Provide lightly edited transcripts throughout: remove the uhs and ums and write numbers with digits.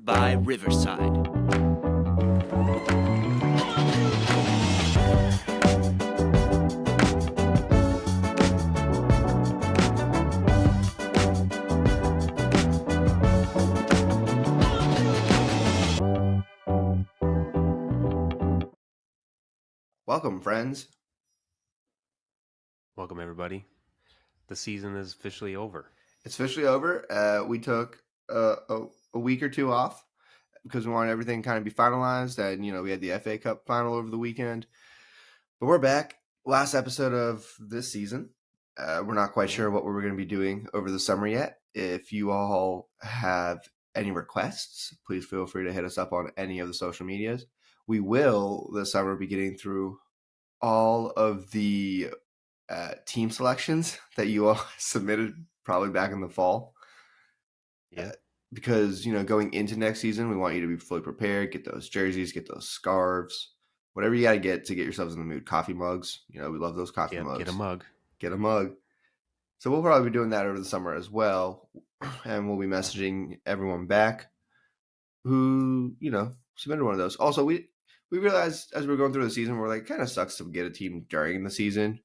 Sponsored by Riverside. Welcome, friends. Welcome, everybody. The season is officially over. It's officially over. We took a week or two off because we wanted everything kind of be finalized. And, we had the FA Cup final over the weekend. But we're back. Last episode of this season. We're not quite sure what we're going to be doing over the summer yet. If you all have any requests, please feel free to hit us up on any of the social medias. We will this summer be getting through all of the team selections that you all submitted probably back in the fall. Yeah. Because, going into next season, we want you to be fully prepared, get those jerseys, get those scarves, whatever you got to get yourselves in the mood. Coffee mugs. We love those coffee mugs. Get a mug. Get a mug. So we'll probably be doing that over the summer as well. And we'll be messaging everyone back who, submitted one of those. Also, we realized as we were going through the season, we're like, kind of sucks to get a team during the season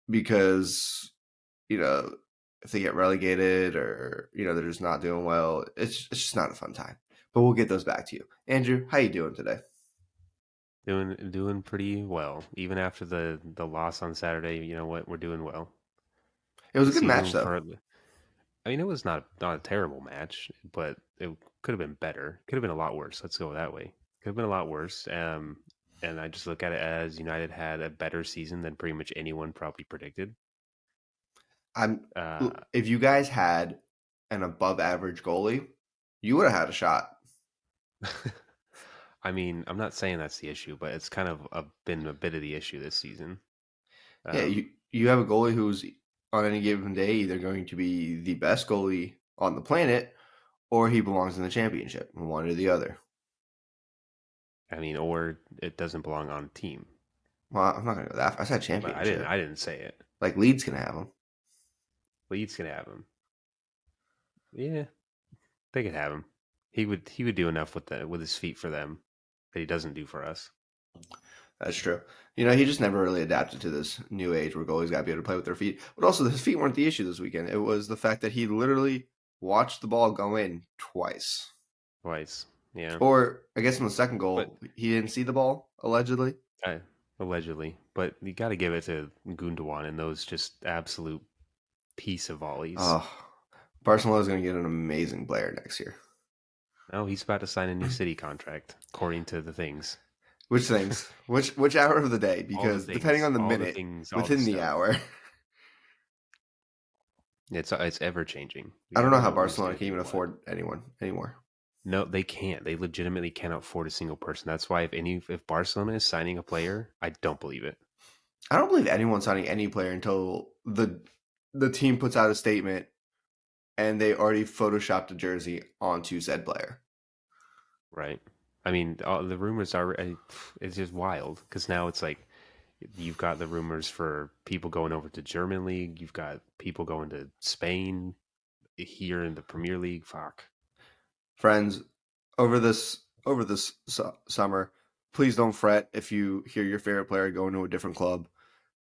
because, if they get relegated or, they're just not doing well, it's just not a fun time. But we'll get those back to you. Andrew, how you doing today? Doing pretty well. Even after the loss on Saturday, you know what? We're doing well. It was a good match, though. It was not a terrible match, but it could have been better. Could have been a lot worse. Let's go that way. Could have been a lot worse. And I just look at it as United had a better season than pretty much anyone probably predicted. If you guys had an above average goalie, you would have had a shot. I mean, I'm not saying that's the issue, but it's kind of been a bit of the issue this season. Yeah, you have a goalie who's on any given day either going to be the best goalie on the planet or he belongs in the championship, one or the other. I mean, or it doesn't belong on a team. Well, I'm not going to go that far. I said championship. I didn't say it. Like Leeds can have him. Leeds can have him. Yeah, they could have him. He would do enough with his feet for them that he doesn't do for us. That's true. He just never really adapted to this new age where goalies got to be able to play with their feet. But also, his feet weren't the issue this weekend. It was the fact that he literally watched the ball go in twice. Twice, yeah. Or, I guess in the second goal, he didn't see the ball, allegedly. Allegedly. But you got to give it to Gundogan and those just absolute piece of volleys. Oh, Barcelona's going to get an amazing player next year. Oh, he's about to sign a new City contract, according to the things. Which things? Which hour of the day? Because depending on the minute, within the hour. It's ever changing. I don't know how Barcelona can even afford anyone anymore. No, they can't. They legitimately cannot afford a single person. That's why if Barcelona is signing a player, I don't believe it. I don't believe anyone's signing any player until the team puts out a statement and they already photoshopped a jersey onto said player. Right. I mean, the rumors are, it's just wild because now it's like you've got the rumors for people going over to German League. You've got people going to Spain here in the Premier League. Fuck. Friends, over this summer, please don't fret if you hear your favorite player going to a different club.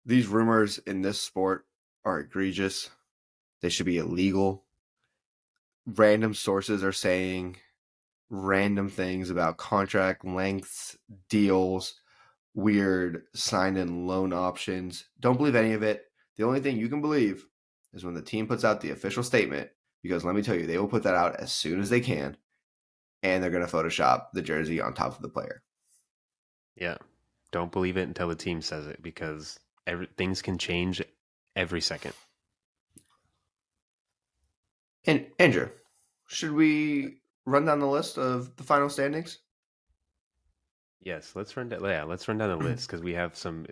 These rumors in this sport are egregious. They should be illegal. Random sources are saying random things about contract lengths, deals, weird sign and loan options. Don't believe any of it. The only thing you can believe is when the team puts out the official statement, because let me tell you, they will put that out as soon as they can, and they're going to Photoshop the jersey on top of the player. Yeah. Don't believe it until the team says it, because things can change every second. And Andrew, should we run down the list of the final standings? Yes, let's run down the list because we have some,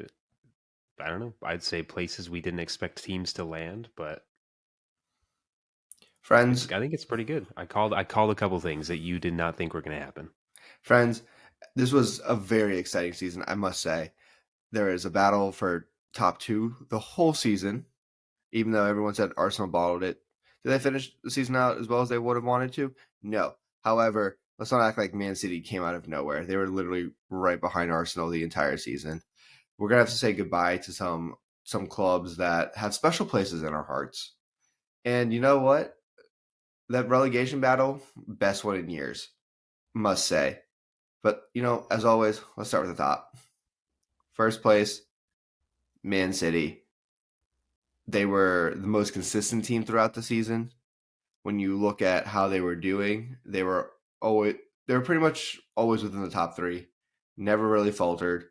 I don't know, I'd say places we didn't expect teams to land, but friends, I think it's pretty good. I called a couple things that you did not think were going to happen. Friends, this was a very exciting season, I must say. There is a battle for top two the whole season, even though everyone said Arsenal bottled it. Did they finish the season out as well as they would have wanted to? No. However, let's not act like Man City came out of nowhere. They were literally right behind Arsenal the entire season. We're gonna have to say goodbye to some clubs that have special places in our hearts. And you know what? That relegation battle, best one in years, must say. But as always, let's start with the top. First place, Man City. They were the most consistent team throughout the season. When you look at how they were doing, always they were pretty much always within the top three. Never really faltered.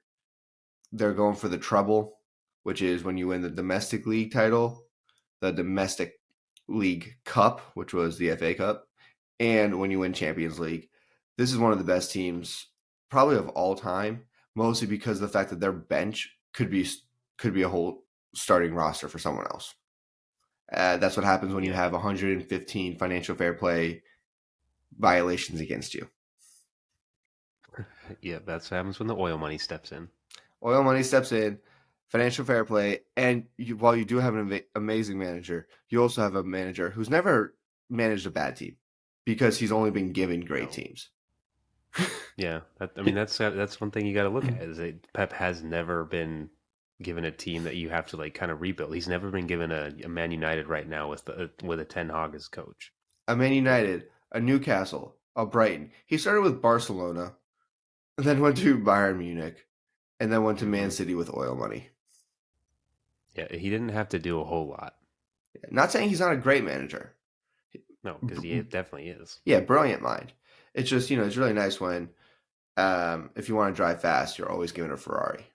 They're going for the treble, which is when you win the domestic league title, the domestic league cup, which was the FA Cup, and when you win Champions League. This is one of the best teams probably of all time, mostly because of the fact that their bench could be a whole starting roster for someone else. That's what happens when you Yeah, have 115 financial fair play violations against you. yeah, that's what happens when the oil money steps in. Oil money steps in, financial fair play, and while you do have an amazing manager, you also have a manager who's never managed a bad team because he's only been given great No, teams. yeah, I mean that's one thing you got to look at is that Pep has never been given a team that you have to like kind of rebuild. He's never been given a Man United right now with a Ten Hag as coach. A Man Like, United, a Newcastle, a Brighton. He started with Barcelona, and then went to Bayern Munich, and then went to Man hmm City with oil money. yeah, he didn't have to do a whole lot. Not saying he's not a great manager. No, because he definitely is. Yeah, brilliant mind. It's just it's really nice when if you want to drive fast, you're always given a Ferrari.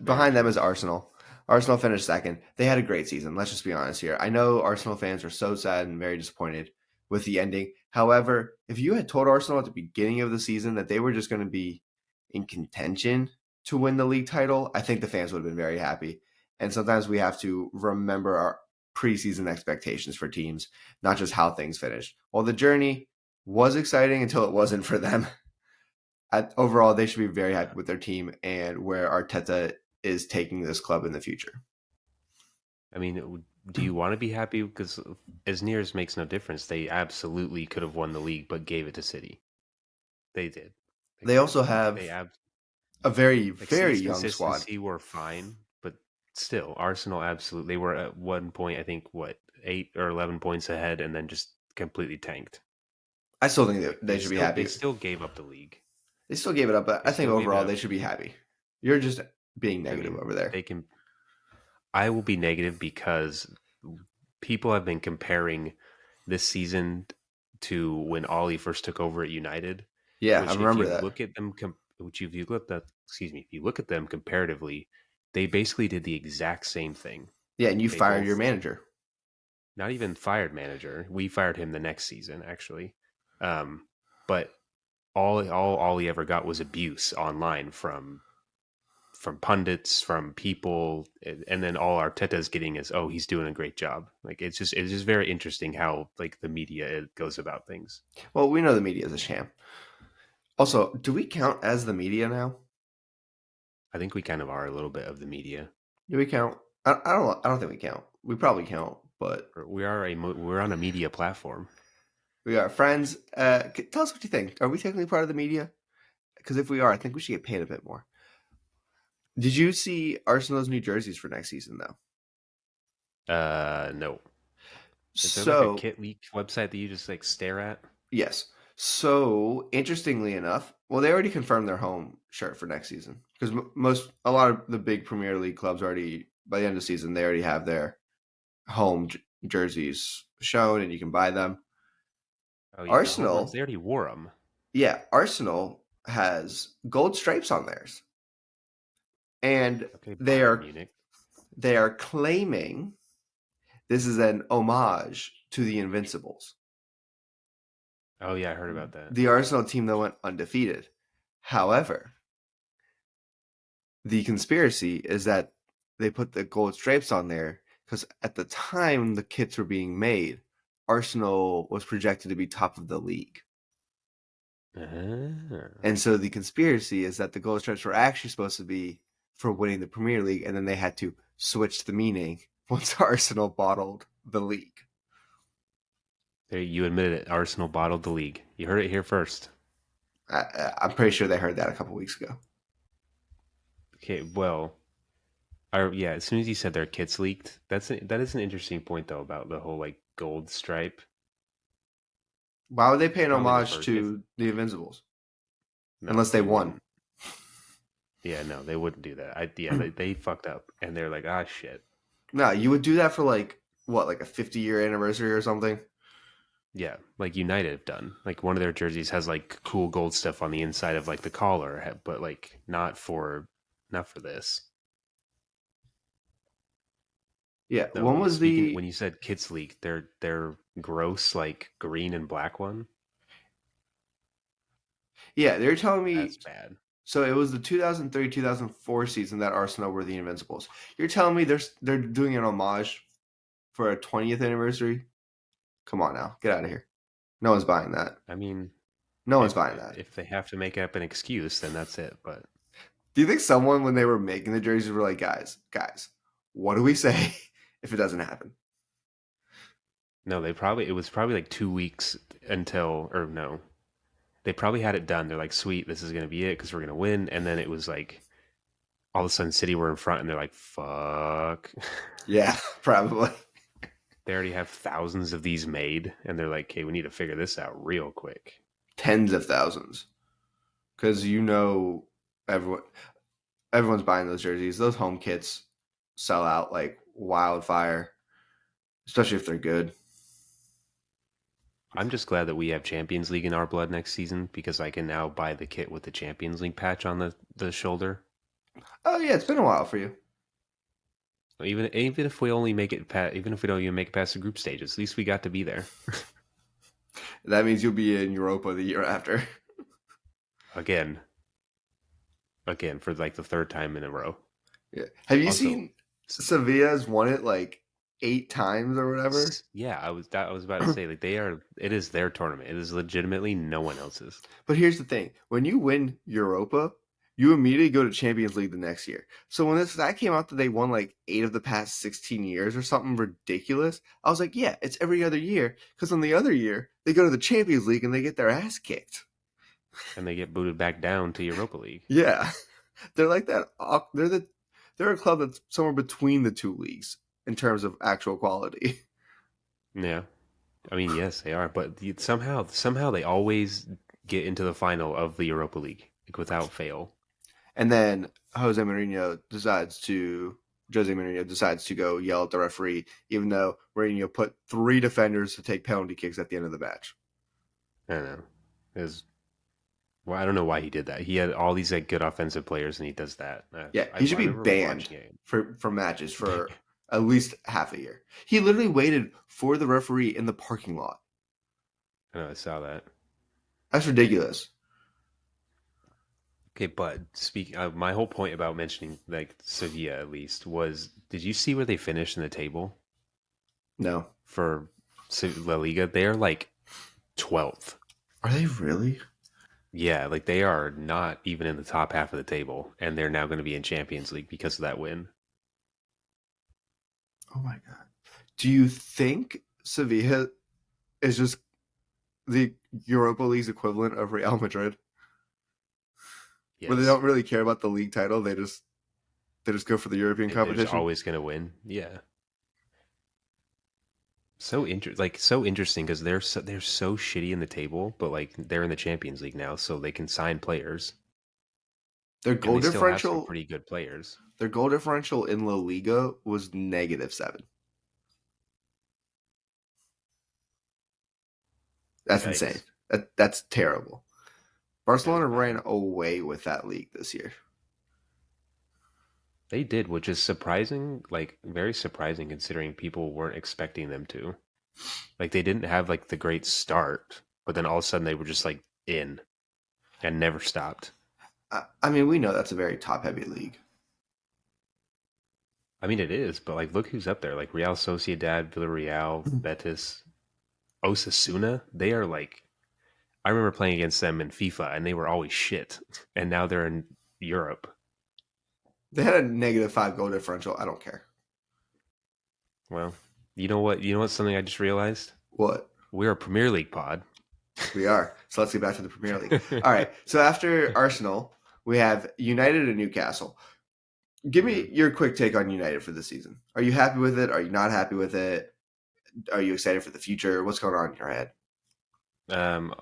Very Behind them true. is Arsenal. Arsenal finished second. They had a great season. Let's just be honest here. I know Arsenal fans are so sad and very disappointed with the ending. However, if you had told Arsenal at the beginning of the season that they were just going to be in contention to win the league title, I think the fans would have been very happy. And sometimes we have to remember our preseason expectations for teams, not just how things finished. Well, the journey was exciting until it wasn't for them. Overall, they should be very Yeah. happy with their team and where Arteta is taking this club in the future. I mean, do you want to be happy? Because as near as makes no difference, they absolutely could have won the league, but gave it to City. They did. They also They have ab a very, like very City's young squad. consistency were fine, but still, Arsenal absolutely. They were at one point, I think, what 8 or 11 points ahead, and then just completely tanked. I still think Like they should be they happy. still gave up the league. They still gave it up, but They I think still gave it overall up. they should be happy. You're just being I negative mean, over there. they can. I will be negative because people have been comparing this season to when Ollie first took over at United, Yeah, I which if remember you that. look at them, which if you look at excuse me, if you look at them comparatively, they basically did the exact same thing. Yeah, and you They fired your both manager. not even fired manager. We fired him the next season, actually. But all Ollie ever got was abuse online from pundits, from people, and then all Arteta's getting is, oh, he's doing a great job. Like it's just very interesting how like the media goes about things. Well, we know the media is a sham. Also, do we count as the media now? I think we kind of are a little bit of the media. Do we count? I don't. I don't think we count. We probably count, but We're on a media platform. we are friends. Tell us what you think. Are we technically part of the media? Because if we are, I think we should get paid a bit more. Did you see Arsenal's new jerseys for next season, though? No. Is there like a So, kit leak website that you just like stare at? yes. So, interestingly enough, well, they already confirmed their home shirt for next season because a lot of the big Premier League clubs already, by the end of the season, they already have their home jerseys shown and you can buy them. Oh yeah, the home ones. They Arsenal, already wore them. yeah, Arsenal has gold stripes on theirs. And Okay, they Bayern are Munich. they are claiming this is an homage to the Invincibles, Oh yeah, I heard about that. the Arsenal team that went undefeated. However, the conspiracy is that they put the gold stripes on there because at the time the kits were being made, Arsenal was projected to be top of the league. Ah. And so the conspiracy is that the gold stripes were actually supposed to be for winning the Premier League, and then they had to switch the meaning once Arsenal bottled the league. There, you admitted it. Arsenal bottled the league. You heard it here first. I'm pretty sure they heard that a couple weeks ago. Okay, well, yeah. As soon as you said their kits leaked, that is an interesting point though about the whole like gold stripe. Why would they pay It's an probably the homage first. If to the Invincibles no, unless they they won? wouldn't. Yeah, no, they wouldn't do that. Yeah, they fucked up, and they're like, ah, shit. No, you would do that for like what, like a 50-year anniversary or something? Yeah, like United have done. Like one of their jerseys has like cool gold stuff on the inside of like the collar, but like not for this. Yeah. No, When was speaking the? when you said Kids League, their gross like green and black one. Yeah, they're telling me. That's bad. So it was the 2003-2004 season that Arsenal were the Invincibles. You're telling me they're doing an homage for a 20th anniversary? Come on now, get out of here. No one's buying that. I mean, No one's if buying that. if they have to make up an excuse, then that's it. But Do you think someone, when they were making the jerseys, were like, guys, what do we say if it doesn't happen? no, it was probably like 2 weeks until or no, they probably had it done. They're like, sweet, this is gonna be it because we're gonna win. And then it was like all of a sudden City were in front and they're like, fuck. Yeah, probably They already have thousands of these made and they're like, okay, we need to figure this out real quick. tens of thousands, because everyone everyone's buying those jerseys. Those home kits sell out like wildfire, especially if they're good. I'm just glad that we have Champions League in our blood next season because I can now buy the kit with the Champions League patch on the shoulder. Oh yeah, it's been a while for you. Even if we only make it even if we don't even make it past the group stages, at least we got to be there. That means you'll be in Europa the year after. again, again for like the third time in a row. Yeah. Have you Also, seen Sevilla's won it like 8 times or whatever? yeah, I was about to say like it is their tournament. It is legitimately no one else's. But here's the thing: when you win Europa, you immediately go to Champions League the next year. So when that came out that they won like 8 of the past 16 years or something ridiculous, I was like, yeah, it's every other year. Because on the other year, they go to the Champions League and they get their ass kicked. And they get booted back down to Europa League. Yeah, they're like that. They're a club that's somewhere between the two leagues in terms of actual quality. Yeah. I mean, yes, they are, but somehow they always get into the final of the Europa League like, without fail. And then Jose Mourinho decides to go yell at the referee, even though Mourinho put 3 defenders to take penalty kicks at the end of the match. I don't know. Well, I don't know why he did that. He had all these like good offensive players, and he does that. Yeah, I he should be remember banned watching it. for matches for at least half a year. He literally waited for the referee in the parking lot. I know I saw that. That's ridiculous. Okay, but my whole point about mentioning like Sevilla at least was, did you see where they finished in the table No. for La Liga? They are like 12th. Are they really? Yeah, like they are not even in the top half of the table, and they're now going to be in Champions League because of that win. Oh my god. Do you think Sevilla is just the Europa League's equivalent of Real Madrid? Where they Yes, don't really care about the league title, they just go for the European they're just competition. always going to win. Yeah, so interesting because they're so shitty in the table, but like they're in the Champions League now, so they can sign players, Their and goal they still have some differential, pretty good players. their goal differential in La Liga was -7. That's insane. Yikes! That's terrible. That is Barcelona ran bad. away with that league this year. They did, which is surprising, like very surprising considering people weren't expecting them to. Like they didn't have like the great start, but then all of a sudden they were just like in and never stopped. I mean, we know that's a very top-heavy league. I mean, it is, but like, look who's up there. Like Real Sociedad, Villarreal, Betis, Osasuna. They are like, I remember playing against them in FIFA, and they were always shit. And now they're in Europe. They had a -5 goal differential. I don't care. Well, you know what? You know what? Something I just realized. What? we're a Premier League pod. We are. So let's get back to the Premier League. All right. So after Arsenal, we have United and Newcastle. Give me your quick take on United for this season. Are you happy with it? Are you not happy with it? Are you excited for the future? What's going on in your head? Um,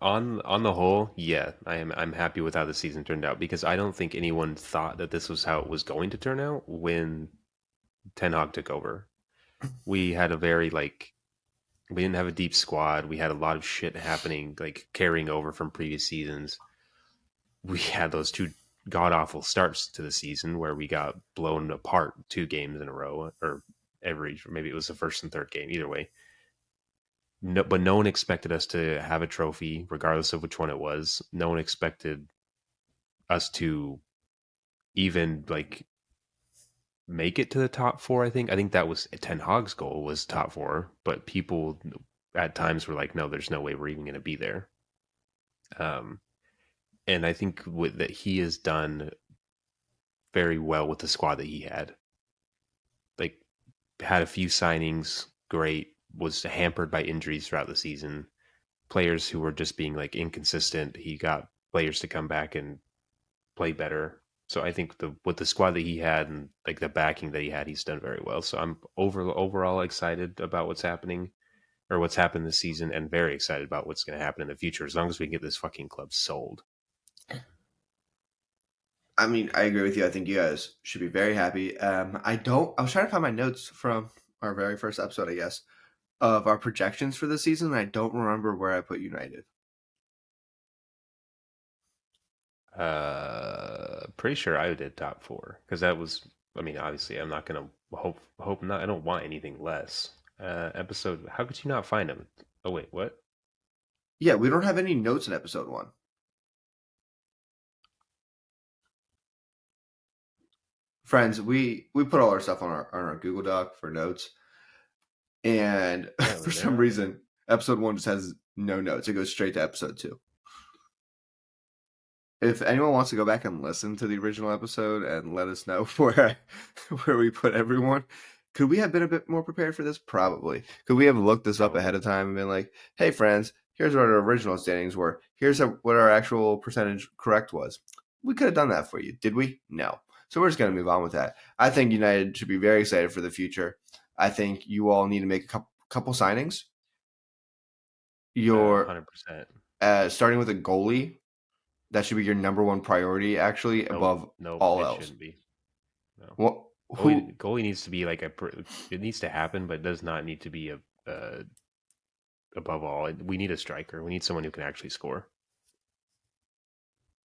on the whole, yeah, I'm happy with how the season turned out because I don't think anyone thought that this was how it was going to turn out when Ten Hag took over. We had a very like we didn't have a deep squad. We had a lot of shit happening, like carrying over from previous seasons. We had those two god awful starts to the season where we got blown apart 2 games in a row, or maybe it was the first and third game, either way. No, but no one expected us to have a trophy, regardless of which one it was. No one expected us to even like make it to the top four. I think that was Ten Hag's goal, was top four, but people at times were like, no, there's no way we're even going to be there. Um, and I think that he has done very well with the squad that he had. Like, had a few signings, great. Was hampered by injuries throughout the season. Players who were just being like inconsistent. He got players to come back and play better. So I think with the squad that he had and like the backing that he had, he's done very well. So I'm overall excited about what's happening or what's happened this season, and very excited about what's going to happen in the future. As long as we can get this fucking club sold. I mean, I agree with you. I think you guys should be very happy. I don't. I was trying to find my notes from our very first episode, I guess, of our projections for the season. And I don't remember where I put United. Pretty sure I did top four because that was. I mean, obviously, I'm not gonna hope not. I don't want anything less. Episode. How could you not find him? Oh wait, what? Yeah, we don't have any notes in episode 1. Friends, we put all our stuff on our Google Doc for notes, and Yeah, for they're some not. reason, episode 1 just has no notes. It goes straight to episode 2. If anyone wants to go back and listen to the original episode and let us know where we put everyone, could we have been a bit more prepared for this? Probably. Could we have looked this up ahead Probably. of time and been like, "Hey, friends, here's what our original standings were. Here's what our actual percentage correct was." We could have done that for you. Did we? No. So we're just going to move on with that. I think United should be very excited for the future. I think you all need to make a couple signings. Your 100%. starting with a goalie. That should be your number one priority, actually, Nope. above Nope. all It else. shouldn't be. No. What? Goalie, Who goalie needs to be like it needs to happen, but it does not need to be above all. We need a striker. We need someone who can actually score.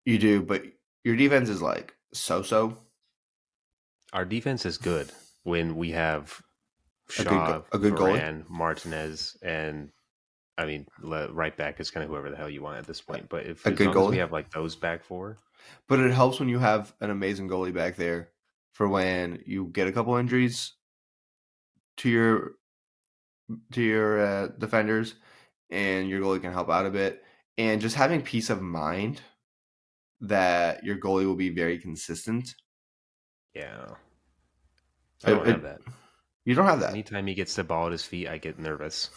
you do, but your defense is like so. Our defense is good when we have Shaw, A good goalie, Varane, Martinez, and I mean, right back is kind of whoever the hell you want at this point. But if a as good long as we goalie. have like those back four, But it helps when you have an amazing goalie back there for when you get a couple injuries to your defenders, and your goalie can help out a bit. And just having peace of mind that your goalie will be very consistent. yeah, I It, don't have it that. you don't have that. Anytime he gets the ball at his feet, I get nervous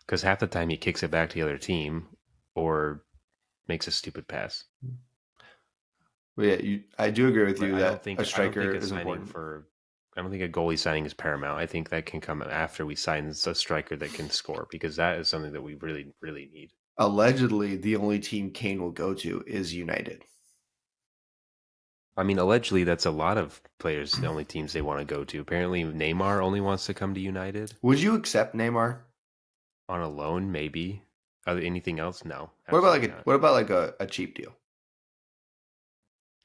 because half the time he kicks it back to the other team or makes a stupid pass. But yeah, I do agree with But you that a I don't striker think a is signing important. for I don't think a goalie signing is paramount. I think that can come after we sign a striker that can score because that is something that we really need. Allegedly, the only team Kane will go to is United. I mean, allegedly, that's a lot of players, the only teams they want to go to. Apparently, Neymar only wants to come to United Would you accept Neymar? on a loan, maybe. Anything else? No, What about absolutely not. a cheap deal?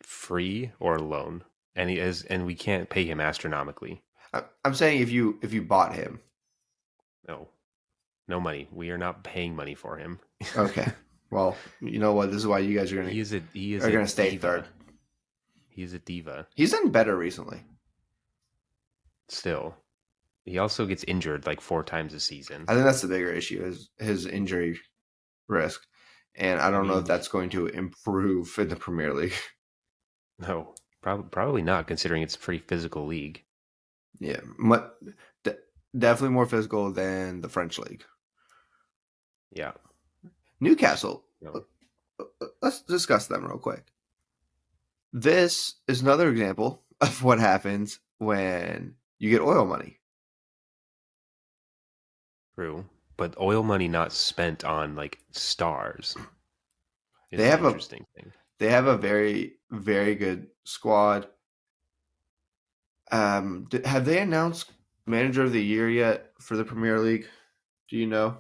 Free or loan, and and we can't pay him astronomically. I'm saying if you bought him. No, no money. We are not paying money for him. Okay. Well, you know what? This is why you guys He is are a gonna stay third. diva. He is a diva. He's done better recently. Still, he also gets injured like 4 times a season. I think that's the bigger issue is his injury risk, and I I don't know if mean, that's going to improve in the Premier League. no, probably not, considering it's a pretty physical league. Yeah, definitely more physical than the French league. Yeah. Newcastle. No. Let's discuss them real quick. This is another example of what happens when you get oil money. True. But oil money not spent on like stars They is the have a interesting thing. they have a very very good squad. Have they announced manager of the year yet for the Premier League? Do you know?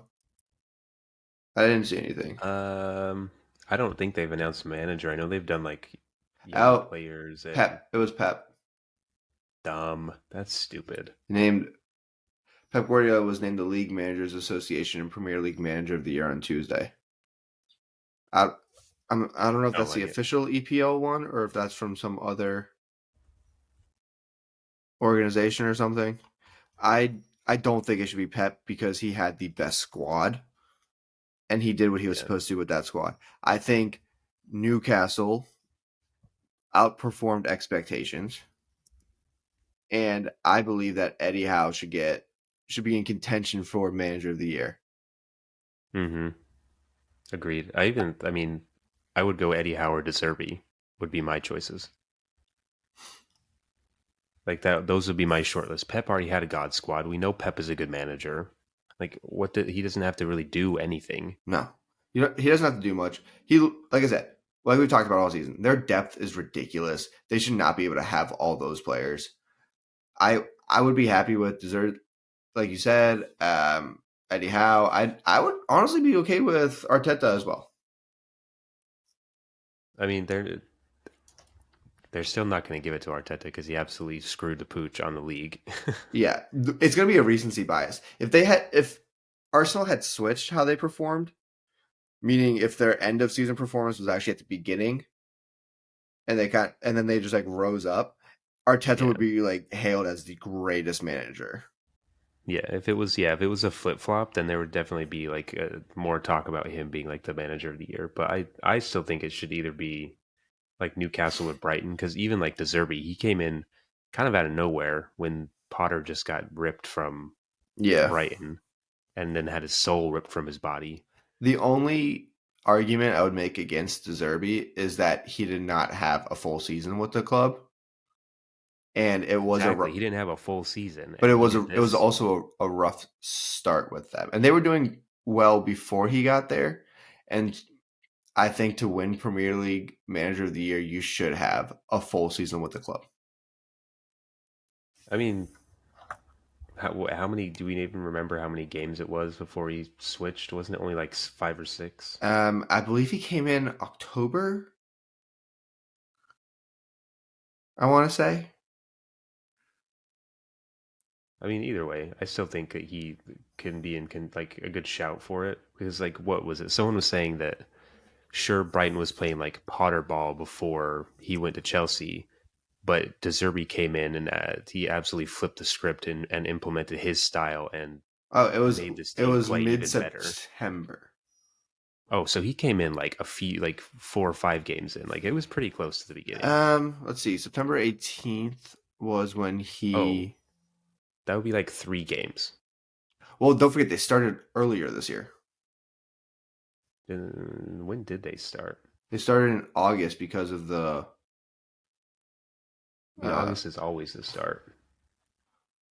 I didn't see anything. Um, I don't think they've announced a manager. I know they've done like young Out players and Pep. It was Pep. dumb. That's stupid. Named Pep Guardiola was named the League Managers Association and Premier League Manager of the Year on Tuesday. I, I don't know if I don't that's the like it. official EPL one or if that's from some other organization or something. I I don't think it should be Pep because he had the best squad and he did what he was Yeah. supposed to do with that squad. I think Newcastle outperformed expectations, and I believe that Eddie Howe should be in contention for Manager of the Year. Mm-hmm. Agreed. I mean, I would go Eddie Howard to Zerbi would be my choices. Like that, those would be my short list. Pep already had a God squad. We know Pep is a good manager. Like he doesn't have to really do anything. No, he doesn't have to do much. He like I said, like we've talked about all season, their depth is ridiculous. They should not be able to have all those players. I would be happy with dessert, like you said, Eddie Howe. I would honestly be okay with Arteta as well. I mean, they're still not going to give it to Arteta because he absolutely screwed the pooch on the league. Yeah, it's going to be a recency bias. If Arsenal had switched how they performed, meaning if their end of season performance was actually at the beginning, and then they just like rose up, Arteta Yeah. would be like hailed as the greatest manager. If it was a flip flop, then there would definitely be like more talk about him being like the manager of the year. But I still think it should either be like Newcastle with Brighton because even like De Zerbi, he came in kind of out of nowhere when Potter just got ripped from Yeah, Brighton and then had his soul ripped from his body. the only argument I would make against De Zerbi is that he did not have a full season with the club, and Exactly, he didn't have a full season, but and he did it was this. also a rough start with them, and they were doing well before he got there. And I think to win Premier League Manager of the Year, you should have a full season with the club. I mean, how many do we even remember how many games it was before he switched? Wasn't it only like five or six? I believe he came in October. I want to say, I mean, either way, I still think that he can be like a good shout for it because like what was it? Someone was saying that sure Brighton was playing like Potter ball before he went to Chelsea, but De Zerbi came in and he absolutely flipped the script and implemented his style and oh, made this it team was play mid even better. September. Oh, so he came in like a few, like 4 or 5 games in. Like it was pretty close to the beginning. Let's see, September 18th was when Oh, he. that would be like 3 games. Well, don't forget they started earlier this year. When did they start? They started in August because of the. I mean, Uh, August is always the start.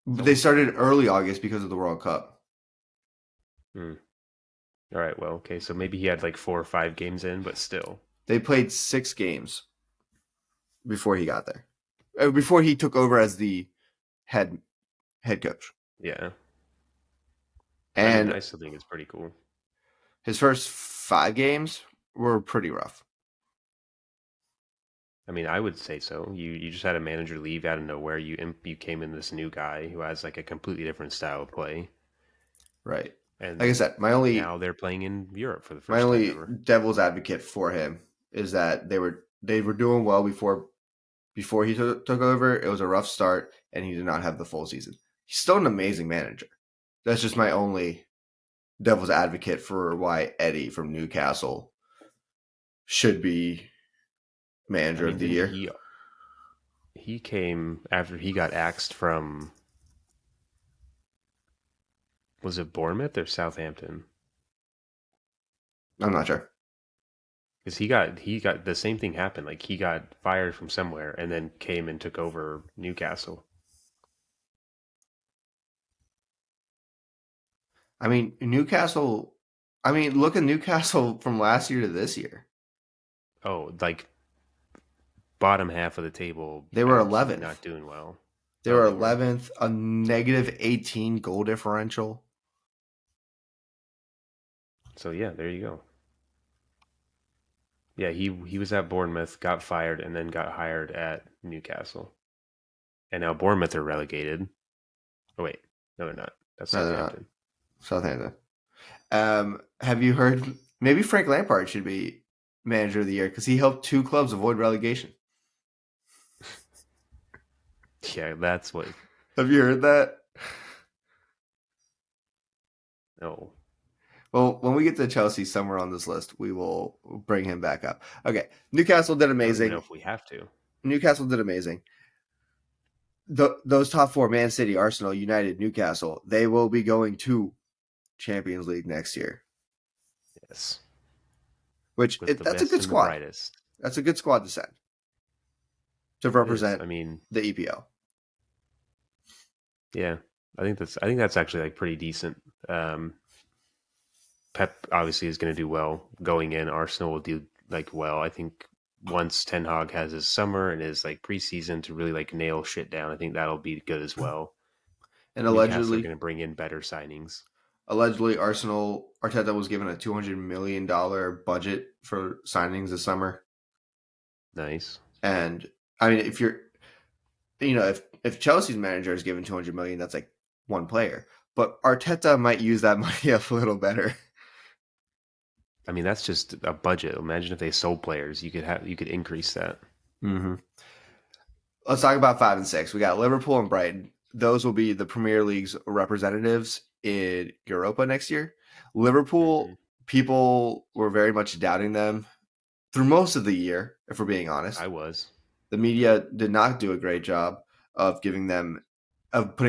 It's they always started September. early August because of the World Cup. Hmm. All right, well, okay, so maybe he had like 4 or 5 games in, but still, They played 6 games before he got there. Before he took over as the head head coach. yeah. I mean, And I still think it's pretty cool. his first 5 games were pretty rough. I mean, I would say so. You just had a manager leave out of nowhere. You came in this new guy who has like a completely different style of play, Right. Like I and said, now they're playing in Europe for the my first time only ever. devil's advocate for him is that they were doing well before he took over. It was a rough start, and he did not have the full season. He's still an amazing manager. That's just my only devil's advocate for why Eddie from Newcastle should be I manager mean, of the didn't year. he came after he got axed from Was it Bournemouth or Southampton? I'm not sure. Because he got the same thing happened. Like he got fired from somewhere and then came and took over Newcastle. I mean, Newcastle. I mean, look at Newcastle from last year to this year. Oh, like bottom half of the table, They were absolutely 11th. not doing well. They Oh, were they were. 11th, a negative 18 goal differential. So yeah, there you go. Yeah, he was at Bournemouth, got fired, and then got hired at Newcastle. And now Bournemouth are relegated. Oh wait, no, they're not. That's No, they're not. Southampton. Southampton. Have you heard? Maybe Frank Lampard should be manager of the year because he helped two clubs avoid relegation. Yeah, that's what. Have you heard that? Oh, Well, when we get to Chelsea somewhere on this list, we will bring him back up. Okay, Newcastle did I don't even know amazing. if we have to. Newcastle did amazing. Those top four: Man City, Arsenal, United, Newcastle. They will be going to Champions League next year. Yes, with the That's a best good and the squad. brightest. That's a good squad to send to It is. represent I mean, the EPL. yeah, I think that's actually like pretty decent. Um, Pep obviously is going to do well going in. Arsenal will do like well. I think once Ten Hag has his summer and his like preseason to really like nail shit down, I think that'll be good as well. And Newcastle are going to bring in better signings. allegedly, Arsenal Arteta was given a $200 million budget for signings this summer. Nice. And I mean, if you're, if Chelsea's manager is given 200 million, that's like one player. But Arteta might use that money a little better. I mean, that's just a budget. Imagine if they sold players, you could increase that. Mm-hmm. Let's talk about 5 and 6. We got Liverpool and Brighton. Those will be the Premier League's representatives in Europa next year. Hmm. Liverpool, people were very much doubting them through most of the year, if we're being honest. I was. The media did not do a great job of putting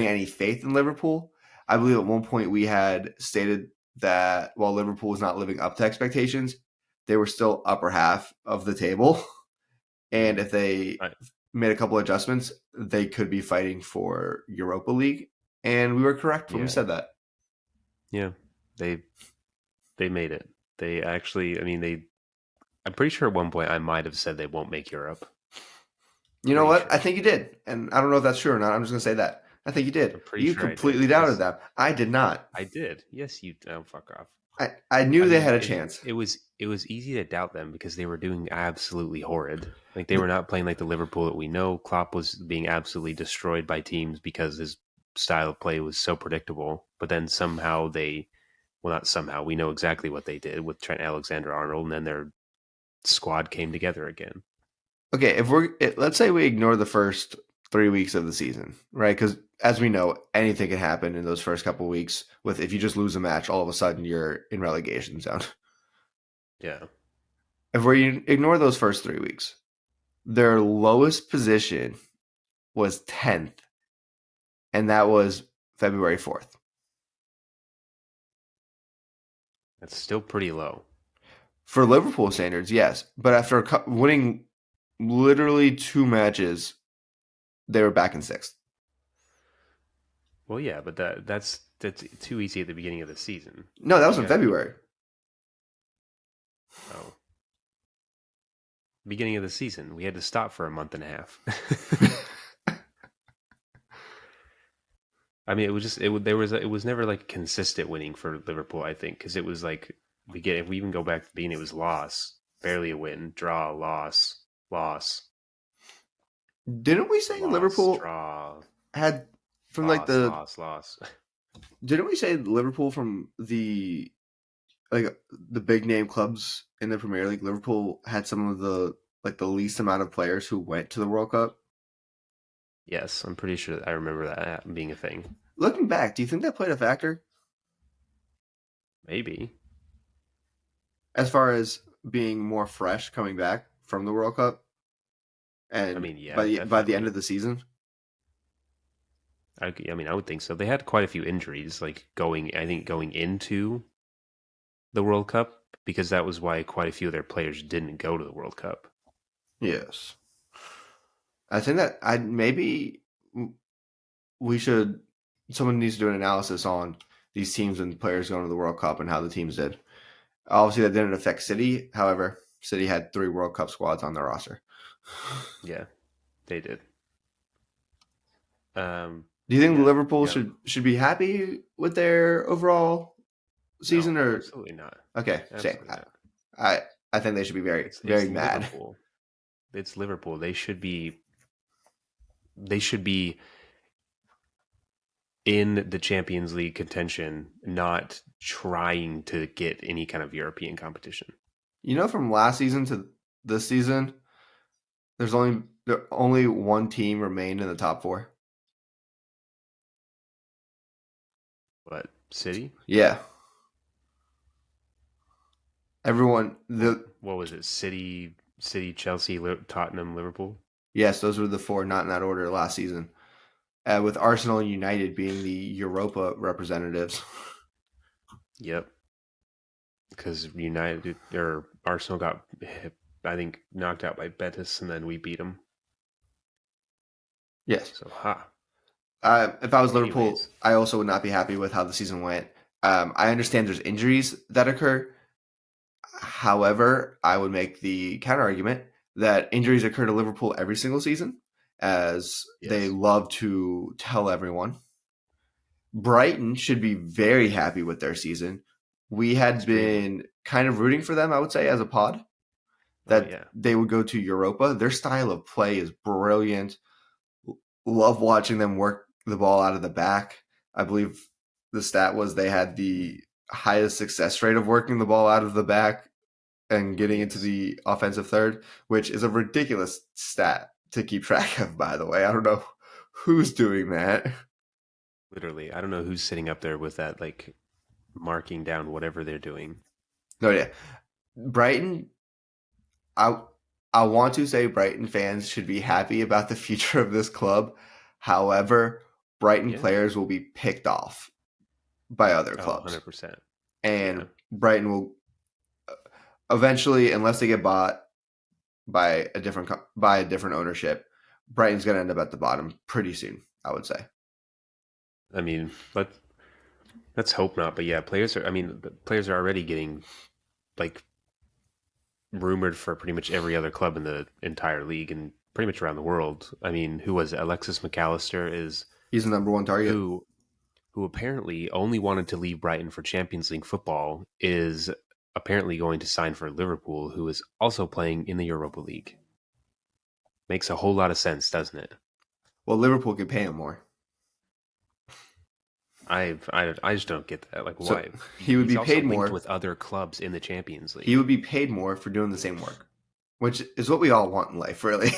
any faith in Liverpool. I believe at one point we had stated that while Liverpool was not living up to expectations, they were still upper half of the table. And Mm. if they I, made a couple adjustments, they could be fighting for Europa League. And we were correct when we yeah, said that. yeah. They they made it. They actually. I mean, they. I'm pretty sure at one point I might have said they won't make Europe. You know Pretty what? I sure. think you did. And I don't know if that's true or not. I'm just going to say that. I think you did. I'm pretty You sure I did completely doubted because them. I did not. I did. Yes, you. Oh, fuck off. I knew I they mean, had a it chance. it was it was easy to doubt them because they were doing absolutely horrid. Like they were not playing like the Liverpool that we know. Klopp was being absolutely destroyed by teams because his style of play was so predictable. But then somehow well, not somehow, we know exactly what they did with Trent Alexander-Arnold, and then their squad came together again. Okay, let's say we ignore the first 3 weeks of the season, right? Because as we know, anything can happen in those first couple weeks. With if you just lose a match, all of a sudden you're in relegation zone. Yeah. If we ignore those first 3 weeks, their lowest position was 10th, and that was February 4th. That's still pretty low. For Liverpool standards, yes, but after winning literally 2 matches, they were back in 6th. Well, yeah, but that's too easy at the beginning of the season. No, that was You in gotta February. oh, beginning of the season. We had to stop for a month and a half. I mean, it was just it was never like consistent winning for Liverpool. I think because it was like if we even go back to being it was loss, barely a win, draw, loss, loss, Didn't we say loss, Liverpool draw, had from like loss, the loss, loss. didn't we say Liverpool from the big name clubs in the Premier League? Liverpool had some of the least amount of players who went to the World Cup. Yes, I'm pretty sure I remember that being a thing. Looking back, do you think that played a factor Maybe. as far as being more fresh coming back from the World Cup I and mean, yeah, by the end definitely. of the season? I mean, I would think so. They had quite a few injuries, like I think going into the World Cup, because that was why quite a few of their players didn't go to the World Cup. Yes, I think that I maybe we should. Someone needs to do an analysis on these teams and players going to the World Cup and how the teams did. Obviously, that didn't affect City. However, City had 3 World Cup squads on their roster. Yeah, they did. Um, Do you think yeah, Liverpool yeah. should be happy with their overall No, season? Or absolutely not. okay, same. Absolutely not. I I think they should be very It's very mad. Liverpool. It's Liverpool. They should be in the Champions League contention, not trying to get any kind of European competition. You know, from last season to this season, only one team remained in the top 4. But City, Yeah, everyone. what was it? City, Chelsea, Tottenham, Liverpool. Yes, those were the 4, not in that order last season. With Arsenal and United being the Europa representatives. Yep, because United or Arsenal got, I think, knocked out by Betis, and then we beat them. Yes. So ha. If I was Liverpool, Anyways, I also would not be happy with how the season went. I understand there's injuries that occur. However, I would make the counter argument that injuries occur to Liverpool every single season, as they yes, love to tell everyone. Brighton should be very happy with their season. We had extremely. been kind of rooting for them, I would say, as a pod, Oh that yeah, they would go to Europa. Their style of play is brilliant. Love watching them work the ball out of the back. I believe the stat was they had the highest success rate of working the ball out of the back and getting into yes. the offensive third, which is a ridiculous stat to keep track of, by the way. I don't know who's doing that. Literally, I don't know who's sitting up there with that, like marking down whatever they're doing. No, yeah. Brighton, I I want to say Brighton fans should be happy about the future of this club. However, Brighton Yeah. players will be picked off by other Oh, clubs. 100%. Yeah. And Brighton will eventually, unless they get bought by a different ownership, Brighton's going to end up at the bottom pretty soon, I would say. I mean, let's hope not. But yeah, the players are already getting like rumored for pretty much every other club in the entire league and pretty much around the world. I mean, who was it? Alexis McAllister is He's the number one target. who who apparently only wanted to leave Brighton for Champions League football is apparently going to sign for Liverpool, who is also playing in the Europa League. Makes a whole lot of sense, doesn't it? Well, Liverpool could pay him more. I just don't get that. Like, So why? he would He's be also paid linked more. with other clubs in the Champions He League. would be paid more for doing the same work, which is what we all want in life, really.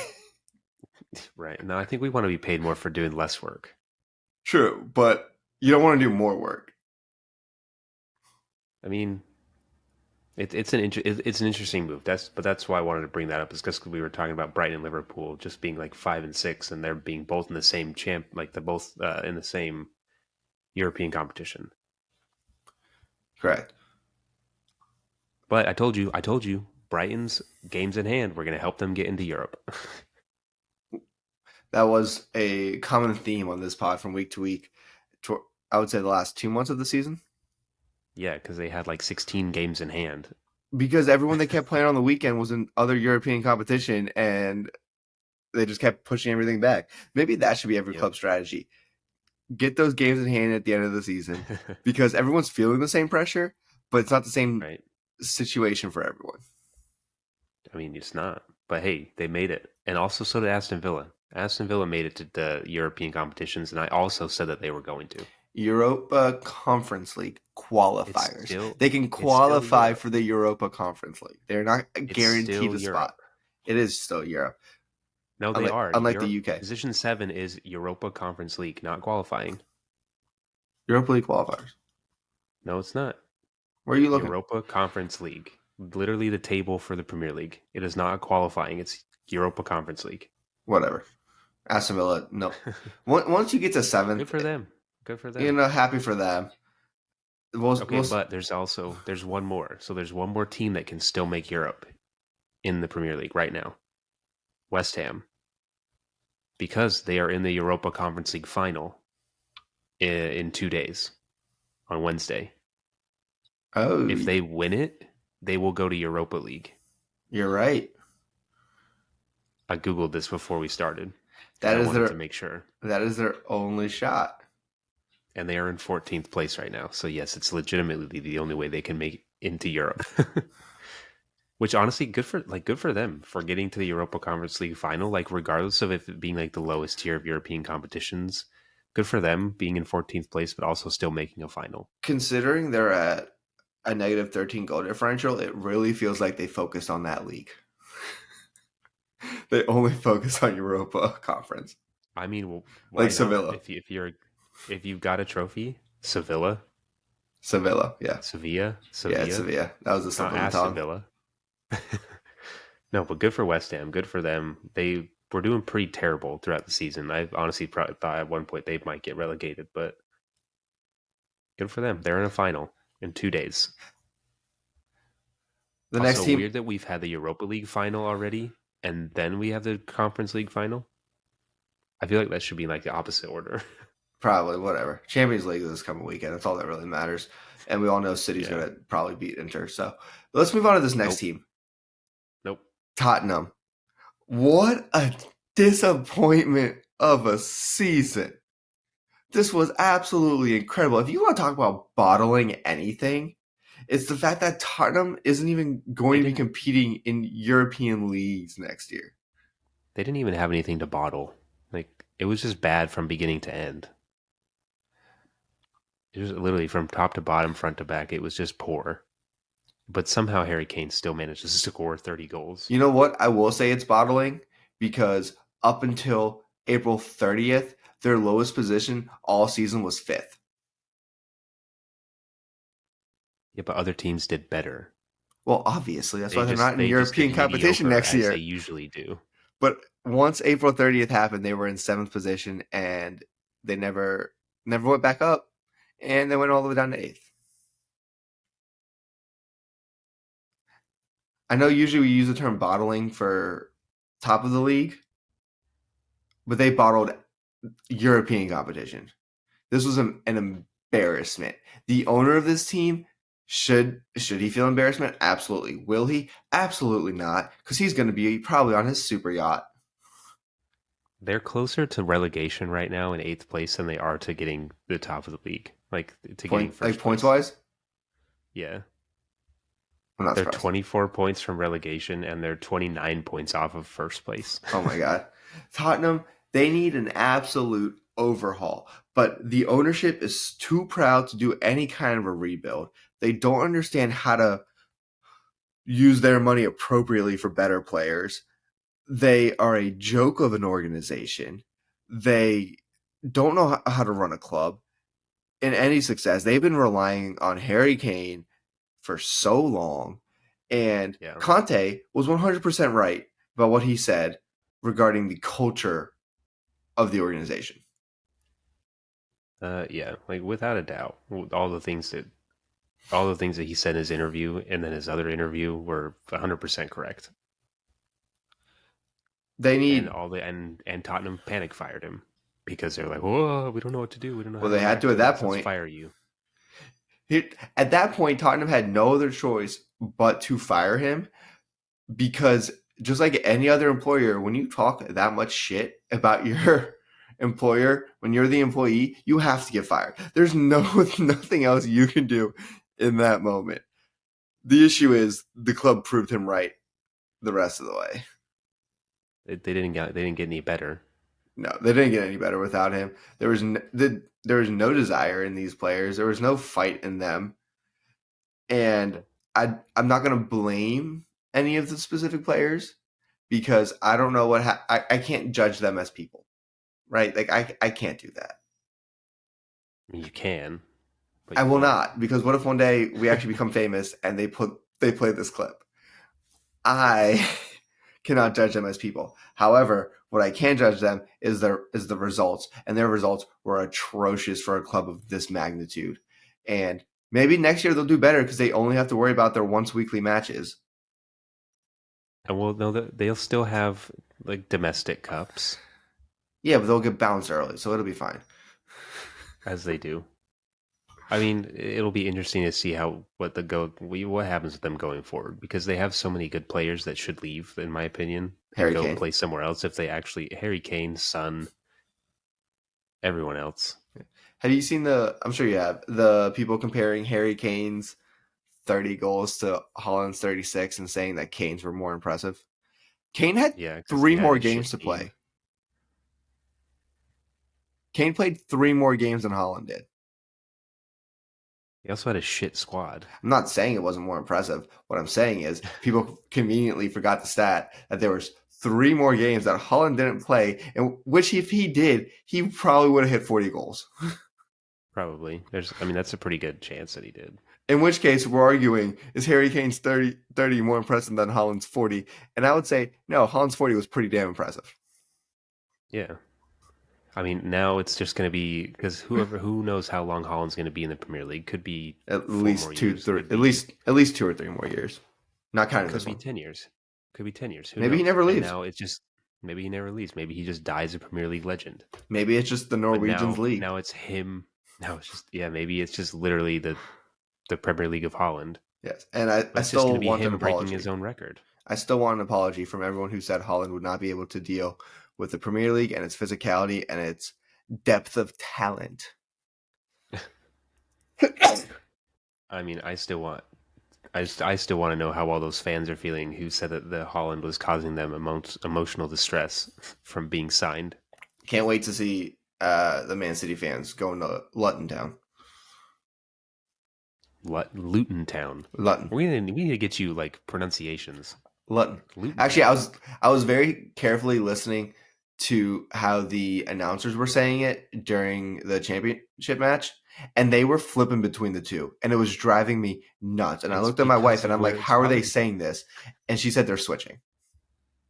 Right. Now, I think we want to be paid more for doing less work. True, but you don't want to do more work. I mean, it's an interesting move. That's why I wanted to bring that up. Is because we were talking about Brighton and Liverpool just being like 5 and 6, and they're being both in the same like they're both in the same European competition. Correct. But I told you, Brighton's games in hand. We're going to help them get into Europe. That was a common theme on this pod from week to week. I would say the last 2 months of the season, Yeah, because they had like 16 games in hand. because everyone they kept playing on the weekend was in other European competition, and they just kept pushing everything back. Maybe that should be every Yep. club strategy. Get those games in hand at the end of the season, because everyone's feeling the same pressure, but it's not the same Right. situation for everyone. I mean, it's not. But hey, they made it. And also so did Aston Villa. Aston Villa made it to the European competitions, and I also said that they were going to. Europa Conference League It's qualifiers. still They can it's still qualify Europe. for the Europa Conference League. They're not It's guaranteed still a spot. Europe. It is still Europe, No, they unlike are. unlike the Europe UK. position 7 is Europa Conference League, not qualifying. Europa League qualifiers. No, it's not. Where are you looking? Europa Conference League. Literally the table for the Premier League. It is not qualifying. It's Europa Conference League. Whatever. Aston Villa, no. Once you get to Good seventh, for them. Good for you them. know, happy for them. Okay, but there's one more. So there's one more team that can still make Europe in the Premier League right now. West Ham, because they are in the Europa Conference League final in 2 days on Wednesday. If oh, they win it, they will go to Europa League. you're right. I googled this before we started because That I is wanted to their make sure. only shot. And they are in 14th place right now. So yes, it's legitimately the only way they can make it into Europe. Which honestly, good for them for getting to the Europa Conference League final. Like regardless of it being like the lowest tier of European competitions, good for them being in 14th place, but also still making a final. Considering they're at a negative 13 goal differential, it really feels like they focused on that league. They only focus on Europa Conference, I mean, well, like why not? Sevilla. If you've got a trophy, Sevilla, Sevilla, yeah, yeah, Sevilla, Sevilla. That was a slip of the ask tongue. Sevilla. No, but good for West Ham. Good for them. They were doing pretty terrible throughout the season. I honestly probably thought at one point they might get relegated, but good for them. They're in a final in 2 days. The next Also, team, weird that we've had the Europa League final already, and then we have the Conference League final. I feel like that should be like the opposite order. probably whatever. Champions League is this coming weekend. That's all that really matters. And we all know City's Yeah. going to probably beat Inter. So let's move on to this next Nope. team, Nope. Tottenham. What a disappointment of a season. This was absolutely incredible. If you want to talk about bottling anything, it's the fact that Tottenham isn't even going They to be didn't. competing in European leagues next year. They didn't even have anything to bottle. Like it was just bad from beginning to end. It was literally from top to bottom, front to back. It was just poor. But somehow Harry Kane still manages to score 30 goals. You know what? I will say it's bottling because up until April 30th, their lowest position all season was fifth. Yeah, but other teams did better. Well, obviously, that's why they're not in They just did European competition mediocre next as they year. usually do. But once April 30th happened, they were in seventh position and they never went back up, and they went all the way down to eighth. I know usually we use the term bottling for top of the league, but they bottled European competition. This was an embarrassment. The owner of this team should he feel embarrassment? Absolutely. Will he? Absolutely not, because he's going to be probably on his super yacht. They're closer to relegation right now in eighth place than they are to getting the top of the league, like to getting first Points place. wise. Yeah. I'm not They're surprised. 24 points from relegation and they're 29 points off of first place. Oh my god, Tottenham. They need an absolute overhaul, but the ownership is too proud to do any kind of a rebuild. They don't understand how to use their money appropriately for better players. They are a joke of an organization. They don't know how to run a club in any success. They've been relying on Harry Kane for so long. And Yeah. Conte was 100% right about what he said regarding the culture of the organization. Yeah, like without a doubt, all the things that he said in his interview and then his other interview were 100% correct. They And need, all the and Tottenham panic fired him because they're like, "Whoa, we don't know what to do. We don't know how well, to they had react to at to that this. Let's point. fire you." At that point, Tottenham had no other choice but to fire him because just like any other employer, when you talk that much shit about your employer, when you're the employee, you have to get fired. There's no nothing else you can do in that moment. The issue is the club proved him right the rest of the way. They didn't get any better. No, they didn't get any better without him. There was no desire in these players. There was no fight in them, and No. I'm not going to blame any of the specific players because I don't know I can't judge them as people, right? Like I can't do that. I mean, you can, but I you will won't. not because what if one day we actually become famous and they play this clip? I cannot judge them as people. However, what I can judge them is the results, and their results were atrocious for a club of this magnitude. And maybe next year they'll do better because they only have to worry about their once weekly matches. And well, no, they'll still have like domestic cups Yeah, but they'll get bounced early, so it'll be fine. as they do. I mean, it'll be interesting to see what happens with them going forward because they have so many good players that should leave, in my opinion, and Harry go Kane. play somewhere else if they actually Harry Kane, Son, everyone else. Have you seen I'm sure you have, the people comparing Harry Kane's 30 goals to Holland's 36 and saying that Kane's were more impressive? Kane had Yeah, because he three had more a shit games to team. play. Kane played 3 more games than Holland did. He also had a shit squad. I'm not saying it wasn't more impressive. What I'm saying is people conveniently forgot the stat that there was 3 more games that Holland didn't play, and which if he did, he probably would have hit 40 goals. Probably. I mean, that's a pretty good chance that he did. In which case, we're arguing, is Harry Kane's 30 more impressive than Holland's 40? And I would say, no, Holland's 40 was pretty damn impressive. Yeah. I mean, now it's just going to be because who knows how long Holland's going to be in the Premier League? Could be At 4 more least two, years. three, Could at be least 2 or 3 more years. Not counting could this be one. 10 years. Could be 10 years. Who Maybe he knows? never And leaves. now it's just maybe he never leaves. Maybe he just dies a Premier League legend. Maybe it's just the But Norwegians league. now it's him. Now it's just maybe it's just literally the Premier League of Holland. Yes, and But I it's just going still to be want an him breaking apology. his own record. I still want an apology from everyone who said Holland would not be able to deal with the Premier League and its physicality and its depth of talent. I mean, I still want to know how all those fans are feeling who said that the Holland was causing them emotional distress from being signed. Can't wait to see the Man City fans going to Luton Town. Luton Town. Luton. We need to get you like pronunciations. Luton. Luton Actually, Town. I was very carefully listening to how the announcers were saying it during the championship match, and they were flipping between the two, and it was driving me nuts. And I It's looked at my because wife, and of I'm like, where it's "How are they probably saying this?" And she said they're switching.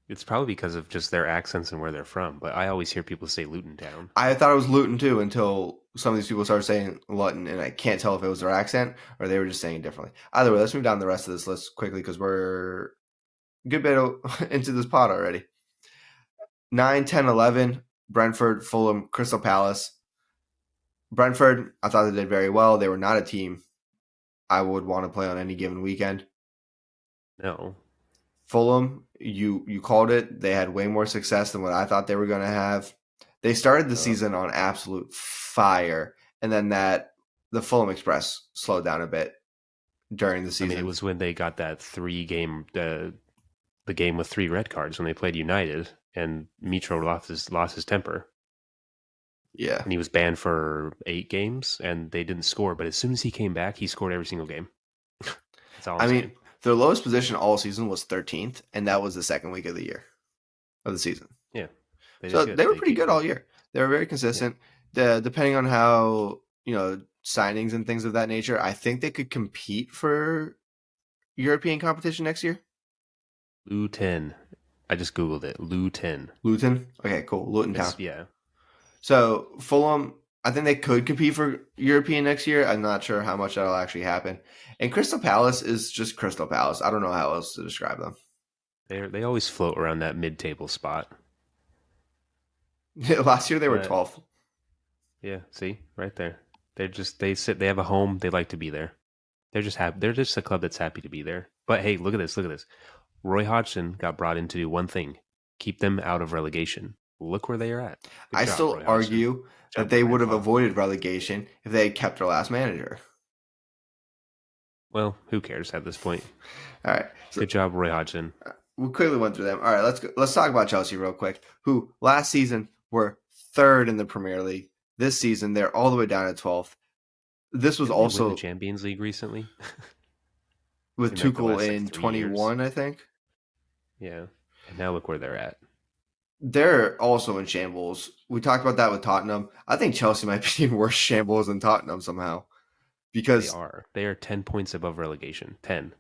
it's probably because of just their accents and where they're from. But I always hear people say Luton Town. I thought it was Luton too until some of these people started saying Luton, and I can't tell if it was their accent or they were just saying it differently. Either way, let's move down the rest of this list quickly because we're a good bit into this pod already. 9, 10, 11, Brentford, Fulham, Crystal Palace. Brentford, I thought they did very well. They were not a team I would want to play on any given weekend. No, Fulham, you called it. They had way more success than what I thought they were going to have. They started the season on absolute fire, and then the Fulham Express slowed down a bit during the season. I mean it was when they got that 3-game the game with 3 red cards when they played United, and Mitro lost his temper. Yeah, And he was banned for 8 games, and they didn't score. But as soon as he came back, he scored every single game. That's all I'm saying. Their lowest position all season was 13th, and that was the second week of the season. Yeah, So they were pretty good all year. They were very consistent. Depending on how signings and things of that nature, I think they could compete for European competition next year. Luton. I just googled it. Luton. Luton. Okay, cool. Luton Town. Yeah. So Fulham, I think they could compete for European next year. I'm not sure how much that'll actually happen. And Crystal Palace is just Crystal Palace. I don't know how else to describe them. They always float around that mid-table spot. Last year they were 12th. Yeah, see, right there. They have a home. They like to be there. They're just happy. They're just a club that's happy to be there. But hey, look at this. Look at this. Roy Hodgson got brought in to do one thing: keep them out of relegation. Look where they are at. I still argue that they would have avoided relegation if they had kept their last manager. Well, who cares at this point? All right. Good job, Roy Hodgson. We quickly went through them. All right, let's talk about Chelsea real quick, who last season were 3rd in the Premier League. This season, they're all the way down at 12th. This was also win the Champions League recently with Tuchel in 21, I think. Yeah, and now look where they're at. They're also in shambles. We talked about that with Tottenham. I think Chelsea might be in worse shambles than Tottenham somehow. Because they are 10 points above relegation. 10.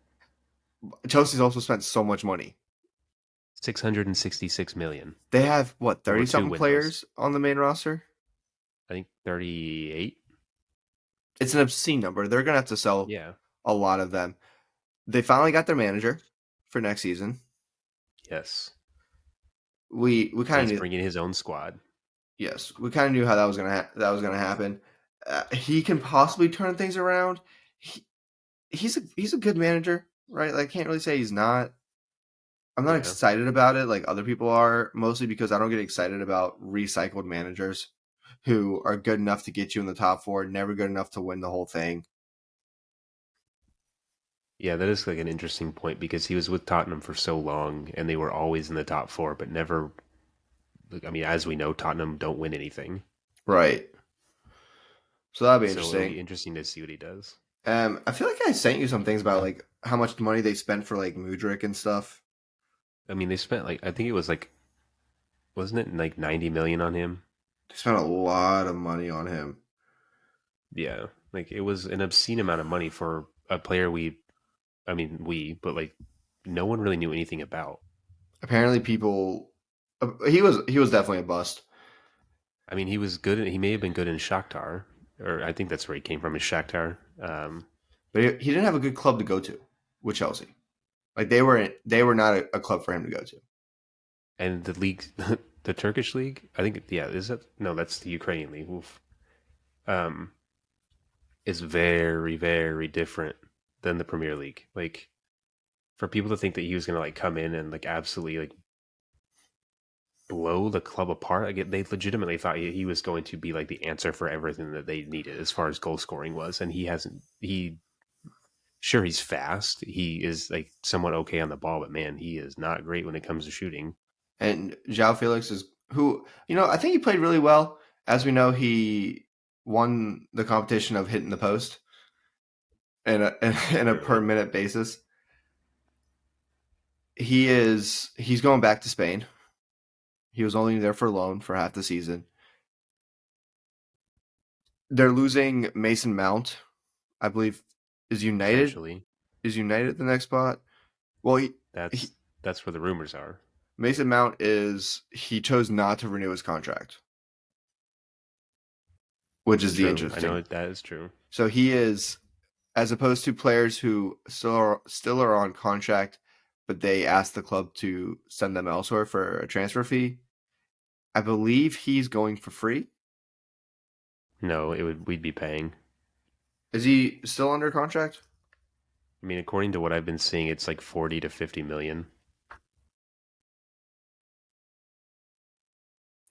Chelsea's also spent so much money. $666 million They have what, over 30 two something windows. players on the main roster? I think 38. It's an obscene number. They're gonna have to sell Yeah. a lot of them. They finally got their manager for next season. Yes. We And kind of he's knew, bringing his own squad. yes, we kind of knew how that was gonna happen. He can possibly turn things around. He, he's a good manager, right? Like, I can't really say he's not. I'm not Yeah. excited about it like other people are, mostly because I don't get excited about recycled managers who are good enough to get you in the top four, never good enough to win the whole thing. Yeah, that is like an interesting point because he was with Tottenham for so long and they were always in the top four, but never. I mean, as we know, Tottenham don't win anything. Right. So that'll be So it'll interesting. be interesting to see what he does. I feel like I sent you some things about like how much money they spent for like Mudryk and stuff. I mean, they spent like, I think it was like, wasn't it like 90 million on him? They spent a lot of money on him. Yeah. Like it was an obscene amount of money for a player but like no one really knew anything about. Apparently, people. He was definitely a bust, I mean, he was good. He may have been good in Shakhtar, or I think that's where he came from, is Shakhtar. but he didn't have a good club to go to with Chelsea. Like they were not a club for him to go to. And the league, the Turkish league, I think, yeah, is that? No, that's the Ukrainian league. Oof. Um, is very, very different than the Premier League. Like for people to think that he was gonna like come in and like absolutely like blow the club apart. Like they legitimately thought he was going to be like the answer for everything that they needed as far as goal scoring was, and he hasn't. He sure he's fast. He is like somewhat okay on the ball, but man, he is not great when it comes to shooting. And João Felix is who I think he played really well. As we know, he won the competition of hitting the post in a per Really, minute basis. He's going back to Spain. He was only there for loan for half the season. They're losing Mason Mount, I believe. Is United potentially. is United the next spot? Well, he That's that's where the rumors are. Mason Mount he chose not to renew his contract, which is the True, I know interesting. that is true. So he is, as opposed to players who still are on contract, but they asked the club to send them elsewhere for a transfer fee. I believe he's going for free. No, it would we'd be paying. Is he still under contract? I mean, according to what I've been seeing, it's like 40 to 50 million.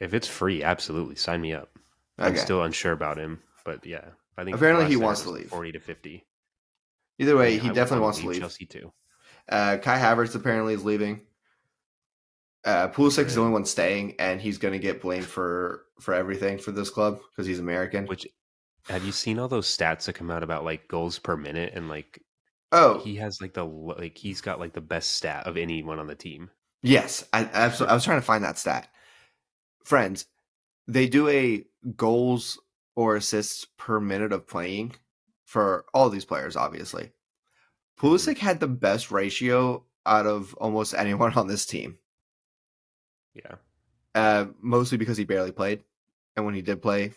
If it's free, absolutely sign me up. I'm Okay. still unsure about him, but yeah, I think Apparently he last I heard wants it to was like leave. 40 to 50. Either I way, mean, he I would definitely want to wants to leave leave. Chelsea too. Kai Havertz apparently is leaving. Pulisic is the only Good. one staying, and he's going to get blamed for everything for this club because he's American. Which have you seen all those stats that come out about like goals per minute and like Oh, he has like he's got like the best stat of anyone on the team. yes, I absolutely. I was trying to find that stat. Friends, they do a goals or assists per minute of playing for all these players, obviously. Hmm. Pulisic had the best ratio out of almost anyone on this team, Yeah, mostly because he barely played. And when he did play,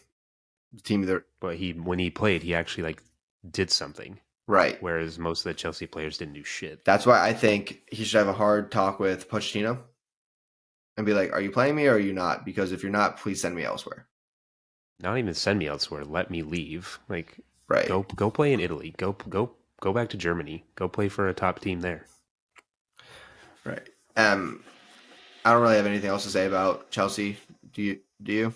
the team either. but he when he played, he actually like did something, Right. whereas most of the Chelsea players didn't do shit. That's why I think he should have a hard talk with Pochettino and be like, "Are you playing me or are you not? Because if you're not, please send me elsewhere." Not even send me elsewhere. Let me leave. Like Right. go play in Italy. Go back to Germany. Go play for a top team there. Right. Um, I don't really have anything else to say about Chelsea. Do you? Do you?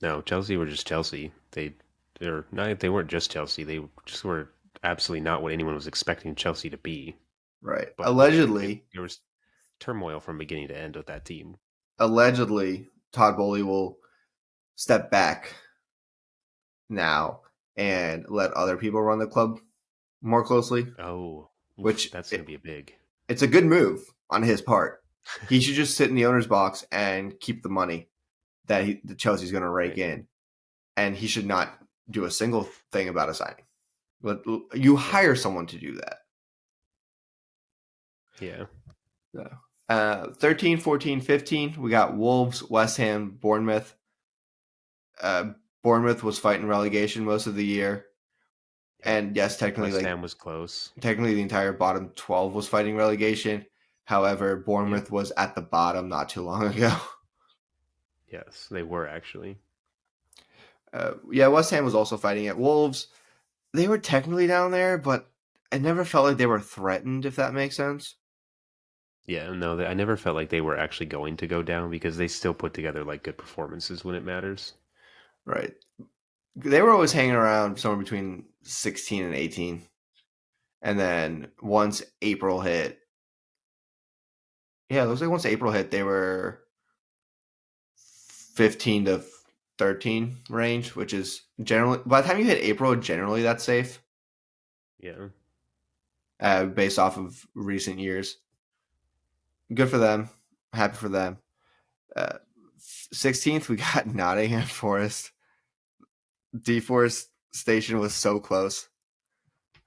No, Chelsea were just Chelsea. They're not. They weren't just Chelsea. They just were absolutely not what anyone was expecting Chelsea to be. Right. But yeah, Allegedly, there was turmoil from beginning to end with that team. Todd Bowley will step back now and let other people run the club more closely, Oh, oof, which that's gonna be a big. it's a good move on his part. He should just sit in the owner's box and keep the money the Chelsea's going to rake Right. in, and he should not do a single thing about a signing. But you Yeah. hire someone to do that. Yeah. Yeah. 13, 14, 15, we got Wolves, West Ham, Bournemouth. Bournemouth was fighting relegation most of the year. Yep. And yes, West Ham was close. technically the entire bottom 12 was fighting relegation. However, Yep. Bournemouth was at the bottom not too long ago. Yes, they were actually. Yeah, West Ham was also fighting it. Wolves, they were technically down there, but I never felt like they were threatened, if that makes sense. Yeah, no, I never felt like they were actually going to go down because they still put together like good performances when it matters. Right. They were always hanging around somewhere between 16 and 18. And then once April hit, yeah, it looks like once April hit, they were 15 to 13 range, which is generally, by the time you hit April, generally that's safe Yeah. based off of recent years. Good for them. Happy for them. 16th, we got Nottingham Forest. Deforestation was so close.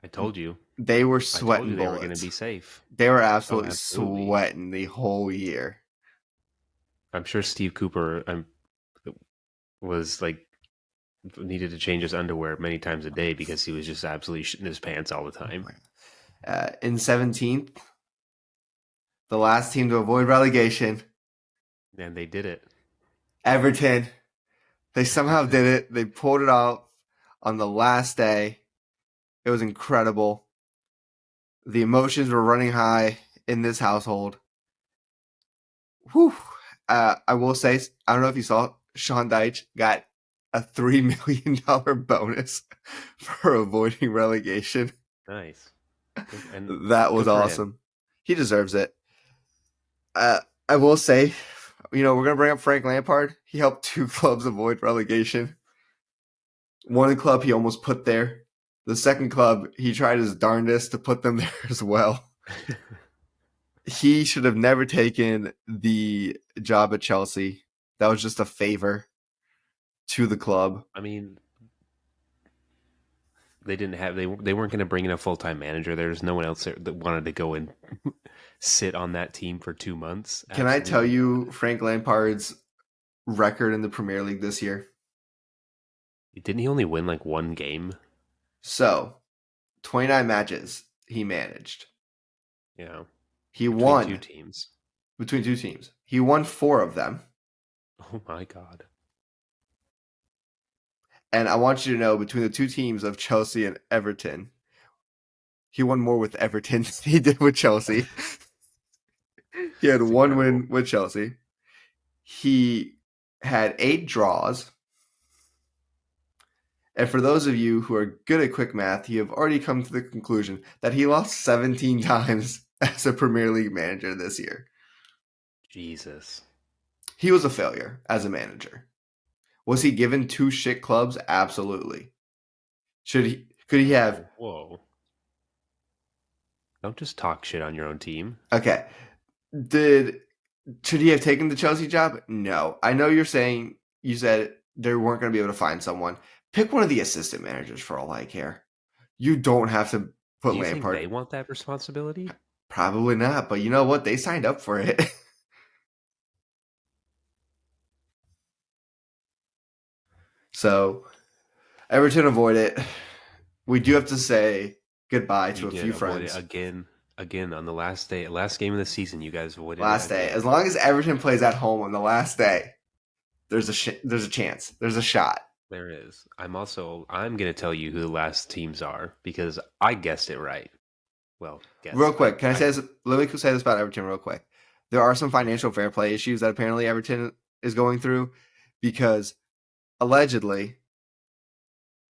I told you. They were I told sweating you they were going to bullets. be safe. They were Oh, absolutely absolutely. sweating the whole year. I'm sure Steve Cooper was like needed to change his underwear many times a day because he was just absolutely shitting his pants all the time. In 17th, the last team to avoid relegation, And they did it. Everton. They somehow did it. They pulled it off on the last day. It was incredible. The emotions were running high in this household. Whew. I will say, I don't know if you saw, Sean Dyche got a $3 million bonus for avoiding relegation. Nice. And That was good for him. awesome. He deserves it. I will say, we're going to bring up Frank Lampard. He helped two clubs avoid relegation. One club he almost put there. The second club, he tried his darndest to put them there as well. He should have never taken the job at Chelsea. That was just a favor to the club. I mean, they didn't have they weren't going to bring in a full-time manager. There's no one else there that wanted to go and sit on that team for 2 months. Can I tell Absolutely you not. Frank Lampard's record in the Premier League this year? Didn't he only win like one game? So, 29 matches he managed. You know, He between two won teams. between two teams. He won four of them. Oh my god. And I want you to know, between the two teams of Chelsea and Everton, he won more with Everton than he did with Chelsea. He had It's one incredible. win with Chelsea. He had 8 draws. And for those of you who are good at quick math, you have already come to the conclusion that he lost 17 times as a Premier League manager this year. Jesus. He was a failure as a manager. Was he given two shit clubs? Absolutely. Could he have? Whoa, whoa. Don't just talk shit on your own team. Okay. Did Should he have taken the Chelsea job? No. I know you said they weren't going to be able to find someone. Pick one of the assistant managers for all I care. You don't have to put Do you think Lampard. they want that responsibility? Probably not, but you know what? They signed up for it. So Everton avoid it. We do have to say goodbye You to a did few avoid it friends. again on the last day, last game of the season. You guys avoided it Last day. again. As long as Everton plays at home on the last day, there's a chance. There's a shot. There is. I'm going to tell you who the last teams are because I guessed it right. Well, Real guess quick, can I say this? Let me say this about Everton real quick. There are some financial fair play issues that apparently Everton is going through because allegedly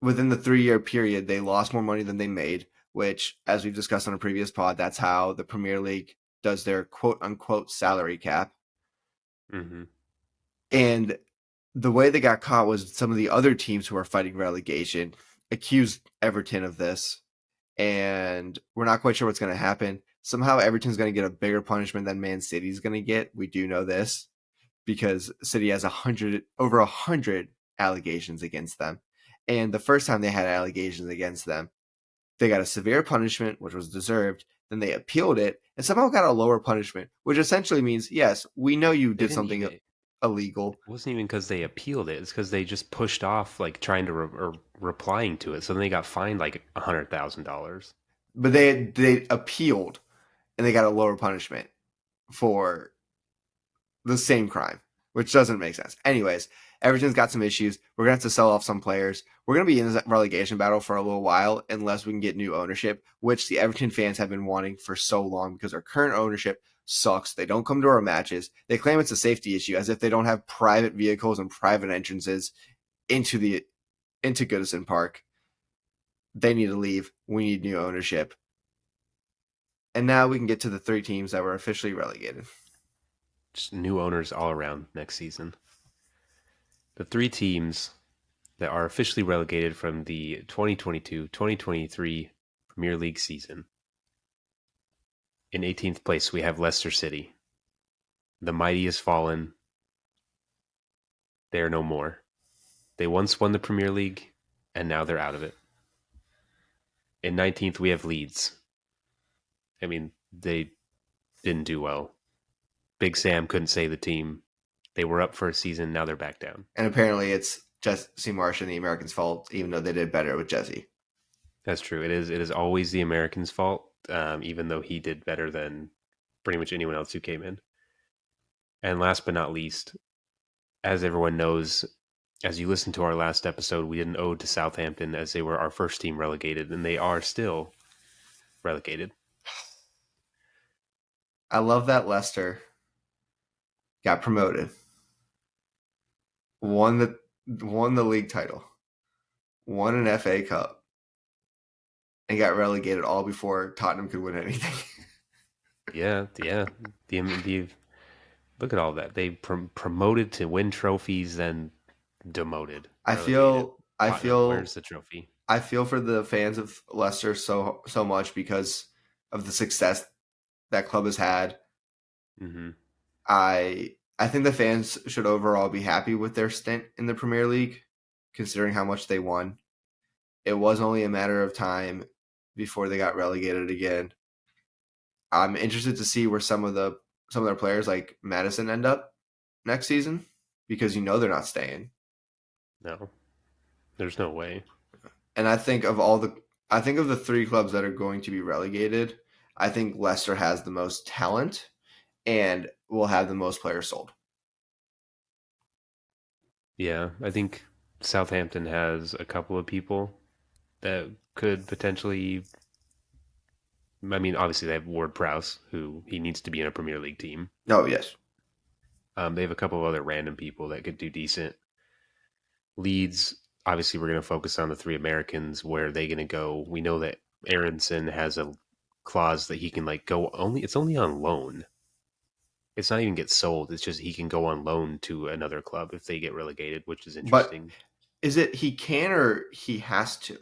within the 3-year period they lost more money than they made, which, as we've discussed on a previous pod, that's how the Premier League does their quote unquote salary cap. Mm-hmm. And the way they got caught was some of the other teams who are fighting relegation accused Everton of this, and we're not quite sure what's going to happen. Somehow Everton's going to get a bigger punishment than Man City's going to get. We do know this because City has over 100 allegations against them. And the first time they had allegations against them, they got a severe punishment, which was deserved. Then they appealed it and somehow got a lower punishment, which essentially means, yes, we know you They did didn't something even. illegal, It wasn't even because they appealed it. It's because they just pushed off like trying to or replying to it. So then they got fined like $100,000. but they appealed and they got a lower punishment for the same crime, which doesn't make sense. Anyways, Everton's got some issues. We're gonna have to sell off some players. We're gonna be in this relegation battle for a little while unless we can get new ownership, which the Everton fans have been wanting for so long because our current ownership sucks. They don't come to our matches. They claim it's a safety issue, as if they don't have private vehicles and private entrances into Goodison Park. They need to leave. We need new ownership. And now we can get to the three teams that were officially relegated. Just new owners all around next season. The three teams that are officially relegated from the 2022-2023 Premier League season. In 18th place, we have Leicester City. The mighty has fallen. They are no more. They once won the Premier League, and now they're out of it. In 19th, we have Leeds. I mean, they didn't do well. Big Sam couldn't save the team. They were up for a season, now they're back down. And apparently it's Jesse Marsh and the Americans' fault, even though they did better with Jesse. That's true. It is always the Americans' fault, even though he did better than pretty much anyone else who came in. And last but not least, as everyone knows, as you listen to our last episode, we did an ode to Southampton as they were our first team relegated, and they are still relegated. I love that Leicester got promoted, won the league title, won an FA Cup, and got relegated all before Tottenham could win anything. Yeah. The look at all that. They promoted to win trophies, then demoted, I relegated. feel I Tottenham, feel where's the trophy? I feel for the fans of Leicester so much because of the success that club has had. Mm-hmm. I think the fans should overall be happy with their stint in the Premier League, considering how much they won. It was only a matter of time before they got relegated again. I'm interested to see where some of their players like Madison end up next season because they're not staying. No, there's no way. And I think of the three clubs that are going to be relegated, I think Leicester has the most talent and will have the most players sold. Yeah, I think Southampton has a couple of people that could potentially. I mean, obviously they have Ward Prowse, who he needs to be in a Premier League team. Oh yes. They have a couple of other random people that could do decent. Leeds, obviously, we're going to focus on the three Americans. Where are they going to go? We know that Aronson has a clause that he can like go only. It's only on loan. It's not even get sold. It's just he can go on loan to another club if they get relegated, which is But interesting. is it he can or he has to?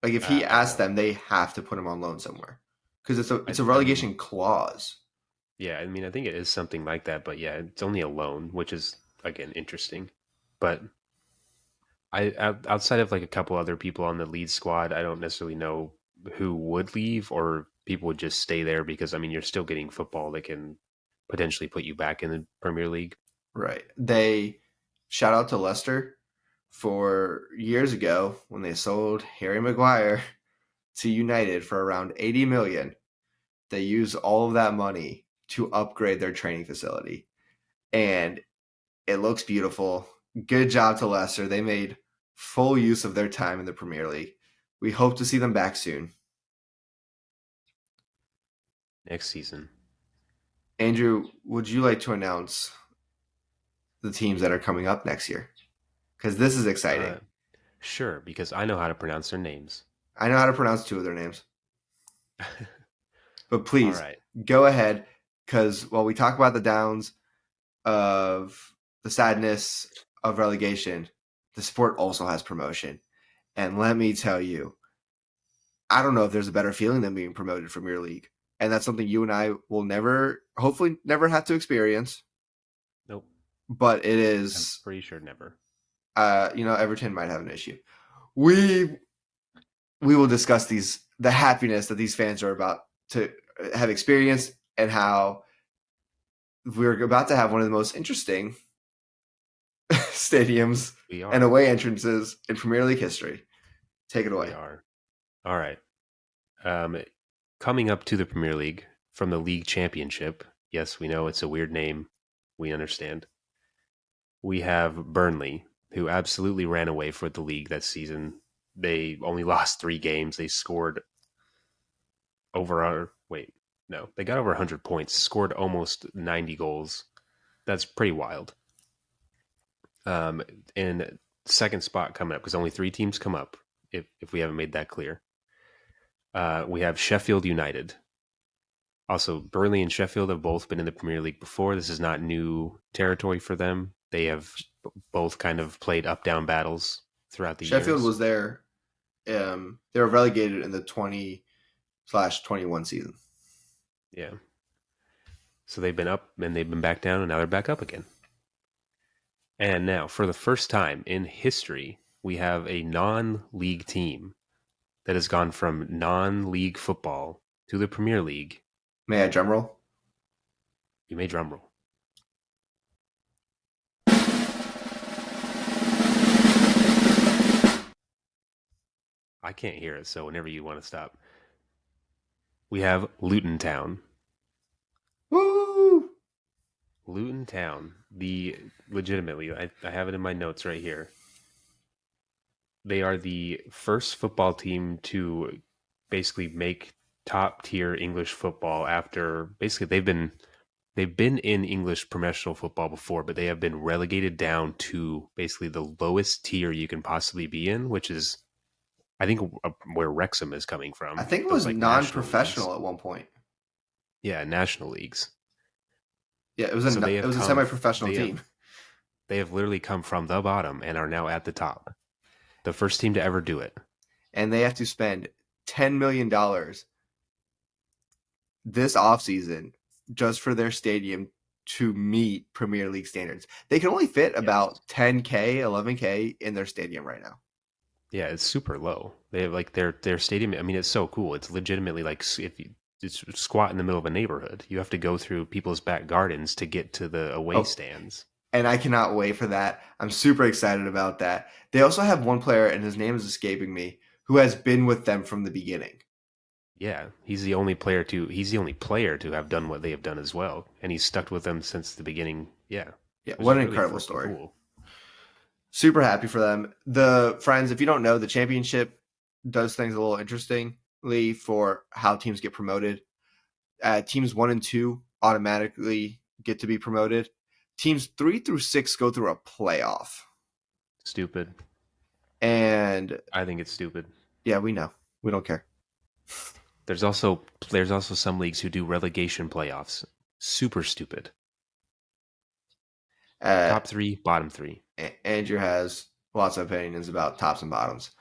Like if he asks them, they have to put him on loan somewhere because it's a I mean, relegation clause. yeah, I mean, I think it is something like that, but yeah, it's only a loan, which is again interesting. But outside of like a couple other people on the lead squad, I don't necessarily know who would leave or people would just stay there because I mean, you're still getting football that can potentially put you back in the Premier League. Right. They shout out to Leicester for years ago when they sold Harry Maguire to United for around 80 million. They used all of that money to upgrade their training facility. And it looks beautiful. Good job to Leicester. They made full use of their time in the Premier League. We hope to see them back soon. Next season. Andrew, would you like to announce the teams that are coming up next year? Because this is exciting. Uh, sure, because I know how to pronounce their names. I know how to pronounce two of their names, but All please right. go ahead. Because while we talk about the downs of the sadness of relegation, the sport also has promotion. And let me tell you, I don't know if there's a better feeling than being promoted from your league. And that's something you and I will hopefully never have to experience. Nope. But it I'm is, pretty sure never. Everton might have an issue. We will discuss the happiness that these fans are about to have experienced and how we're about to have one of the most interesting stadiums We and are. away entrances in Premier League history. Take it We away. are. All right. Um, Coming up to the Premier League from the League Championship. Yes, we know it's a weird name. We understand. We have Burnley, who absolutely ran away for the league that season. They only lost 3 games. They scored over our wait, no, they got over 100 points, scored almost 90 goals. That's pretty wild. Um, and second spot coming up because only 3 teams come up. If we haven't made that clear, we have Sheffield United. Also, Burnley and Sheffield have both been in the Premier League before. This is not new territory for them. They have both kind of played up down battles throughout the Sheffield years. was there. They were relegated in the 20/21 season. Yeah. So they've been up and they've been back down and now they're back up again. And now, for the first time in history, we have a non league team that has gone from non league football to the Premier League. May I drum roll? You may drum roll. I can't hear it, so whenever you want to stop. We have Luton Town. Woo! Luton Town, legitimately, I have it in my notes right here. They are the first football team to basically make top tier English football after basically they've been in English professional football before, but they have been relegated down to basically the lowest tier you can possibly be in, which is I think where Wrexham is coming I from. think it Those was like national leagues. non-professional at one point. Yeah, national leagues. Yeah, So it was a semi-professional team, they have literally come from the bottom and are now at the top. The first team to ever do it. and they have to spend $10 million this offseason just for their stadium to meet Premier League standards. They can only fit Yes. about 10K, 11K in their stadium right now. Yeah, it's super low. They have like their stadium. I mean, it's so cool. It's legitimately like if you just squat in the middle of a neighborhood, you have to go through people's back gardens to get to the away Oh, stands. and I cannot wait for that. I'm super excited about that. They also have one player, and his name is escaping me, who has been with them from the beginning. Yeah, he's the only player to have done what they have done as well, and he's stuck with them since the beginning. Yeah, Yeah, which what is an really incredible freaking story. cool. Super happy for them. The friends, if you don't know, the championship does things a little interestingly for how teams get promoted. Teams 1 and 2 automatically get to be promoted. Teams 3 through 6 go through a playoff. Stupid. And I think it's stupid. yeah, we know. We don't care. There's also some leagues who do relegation playoffs. Super stupid. Uh, Top three, bottom three. Andrew has lots of opinions about tops and bottoms.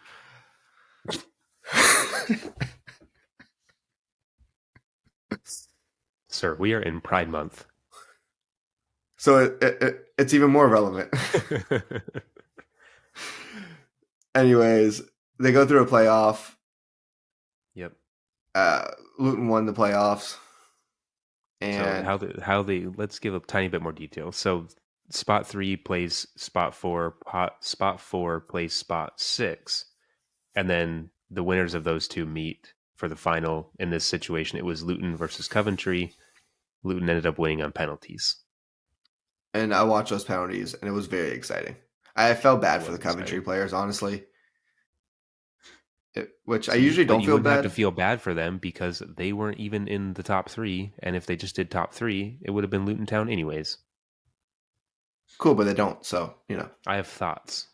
Sir, we are in Pride Month. So it's even more relevant. Anyways, they go through a playoff. Yep. Luton won the playoffs, So and how they let's give a tiny bit more detail. So spot three plays spot four, spot four plays spot six, and then the winners of those two meet for the final. In this situation, it was Luton versus Coventry. Luton ended up winning on penalties. I watched those penalties, and it was very exciting. I felt It bad for was the Coventry exciting. players, honestly. Which I So you, usually but don't you feel wouldn't have to bad. feel bad for them because they weren't even in the top three. And if they just did top three, it would have been Luton Town anyways. Cool, but they don't. So I have thoughts.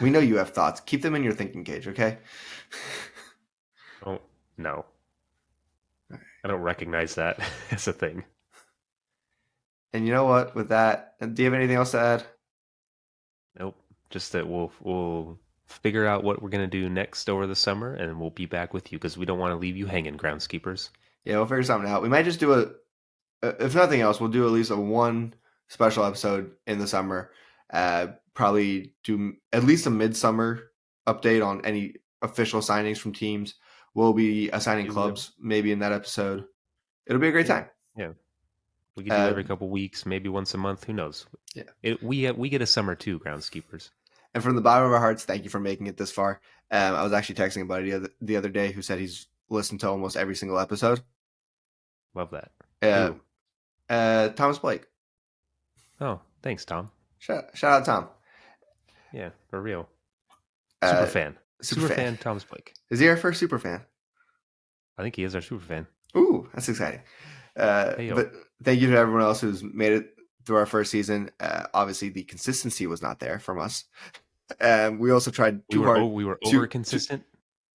we know you have thoughts. Keep them in your thinking cage, okay? Oh no, I don't recognize that as a thing. And you know what? With that, do you have anything else to add? Nope. Just that we'll figure out what we're gonna do next over the summer, and we'll be back with you because we don't want to leave you hanging, groundskeepers. Yeah, we'll figure something out. We might just do if nothing else, we'll do at least a one special episode in the summer. Probably do at least a midsummer update on any official signings from teams. We'll be assigning Do we have clubs maybe in that episode. It'll be a great Yeah, time. yeah. We could do Uh, every couple weeks, maybe once a month. Who knows? yeah. We get a summer too, groundskeepers. And from the bottom of our hearts, thank you for making it this far. I was actually texting a buddy the other day who said he's listened to almost every single episode. Love that. Uh, Who? Thomas Blake. Oh, thanks, Tom. Shout out Tom. Yeah, for real. Super Uh, fan. super Super fan. fan, Thomas Blake. Is he our first super fan? I think he is our super fan. Ooh, that's exciting. Hey, yo. But thank you to everyone else who's made it through our first season. Obviously, the consistency was not there from us. We also tried too hard. We were over to consistent.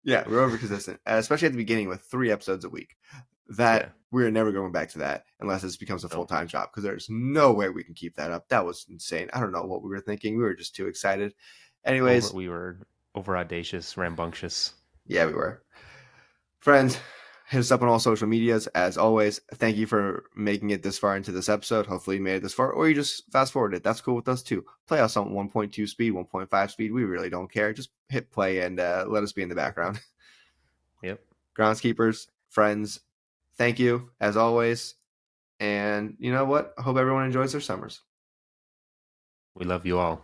Yeah, we're over consistent, especially at the beginning with 3 episodes a week. Yeah. That we're never going back to that unless this becomes a No. full-time job, because there's no way we can keep that up. That was insane. I don't know what we were thinking. We were just too excited. Anyways, We were over audacious, rambunctious. yeah, we were. Friends, hit us up on all social medias. As always, thank you for making it this far into this episode. Hopefully you made it this far, or you just fast forwarded. That's cool with us too. Play us on 1.2 speed, 1.5 speed. We really don't care. Just hit play and let us be in the background. Yep. Groundskeepers, friends, thank you as always. And you know what? I hope everyone enjoys their summers. We love you all.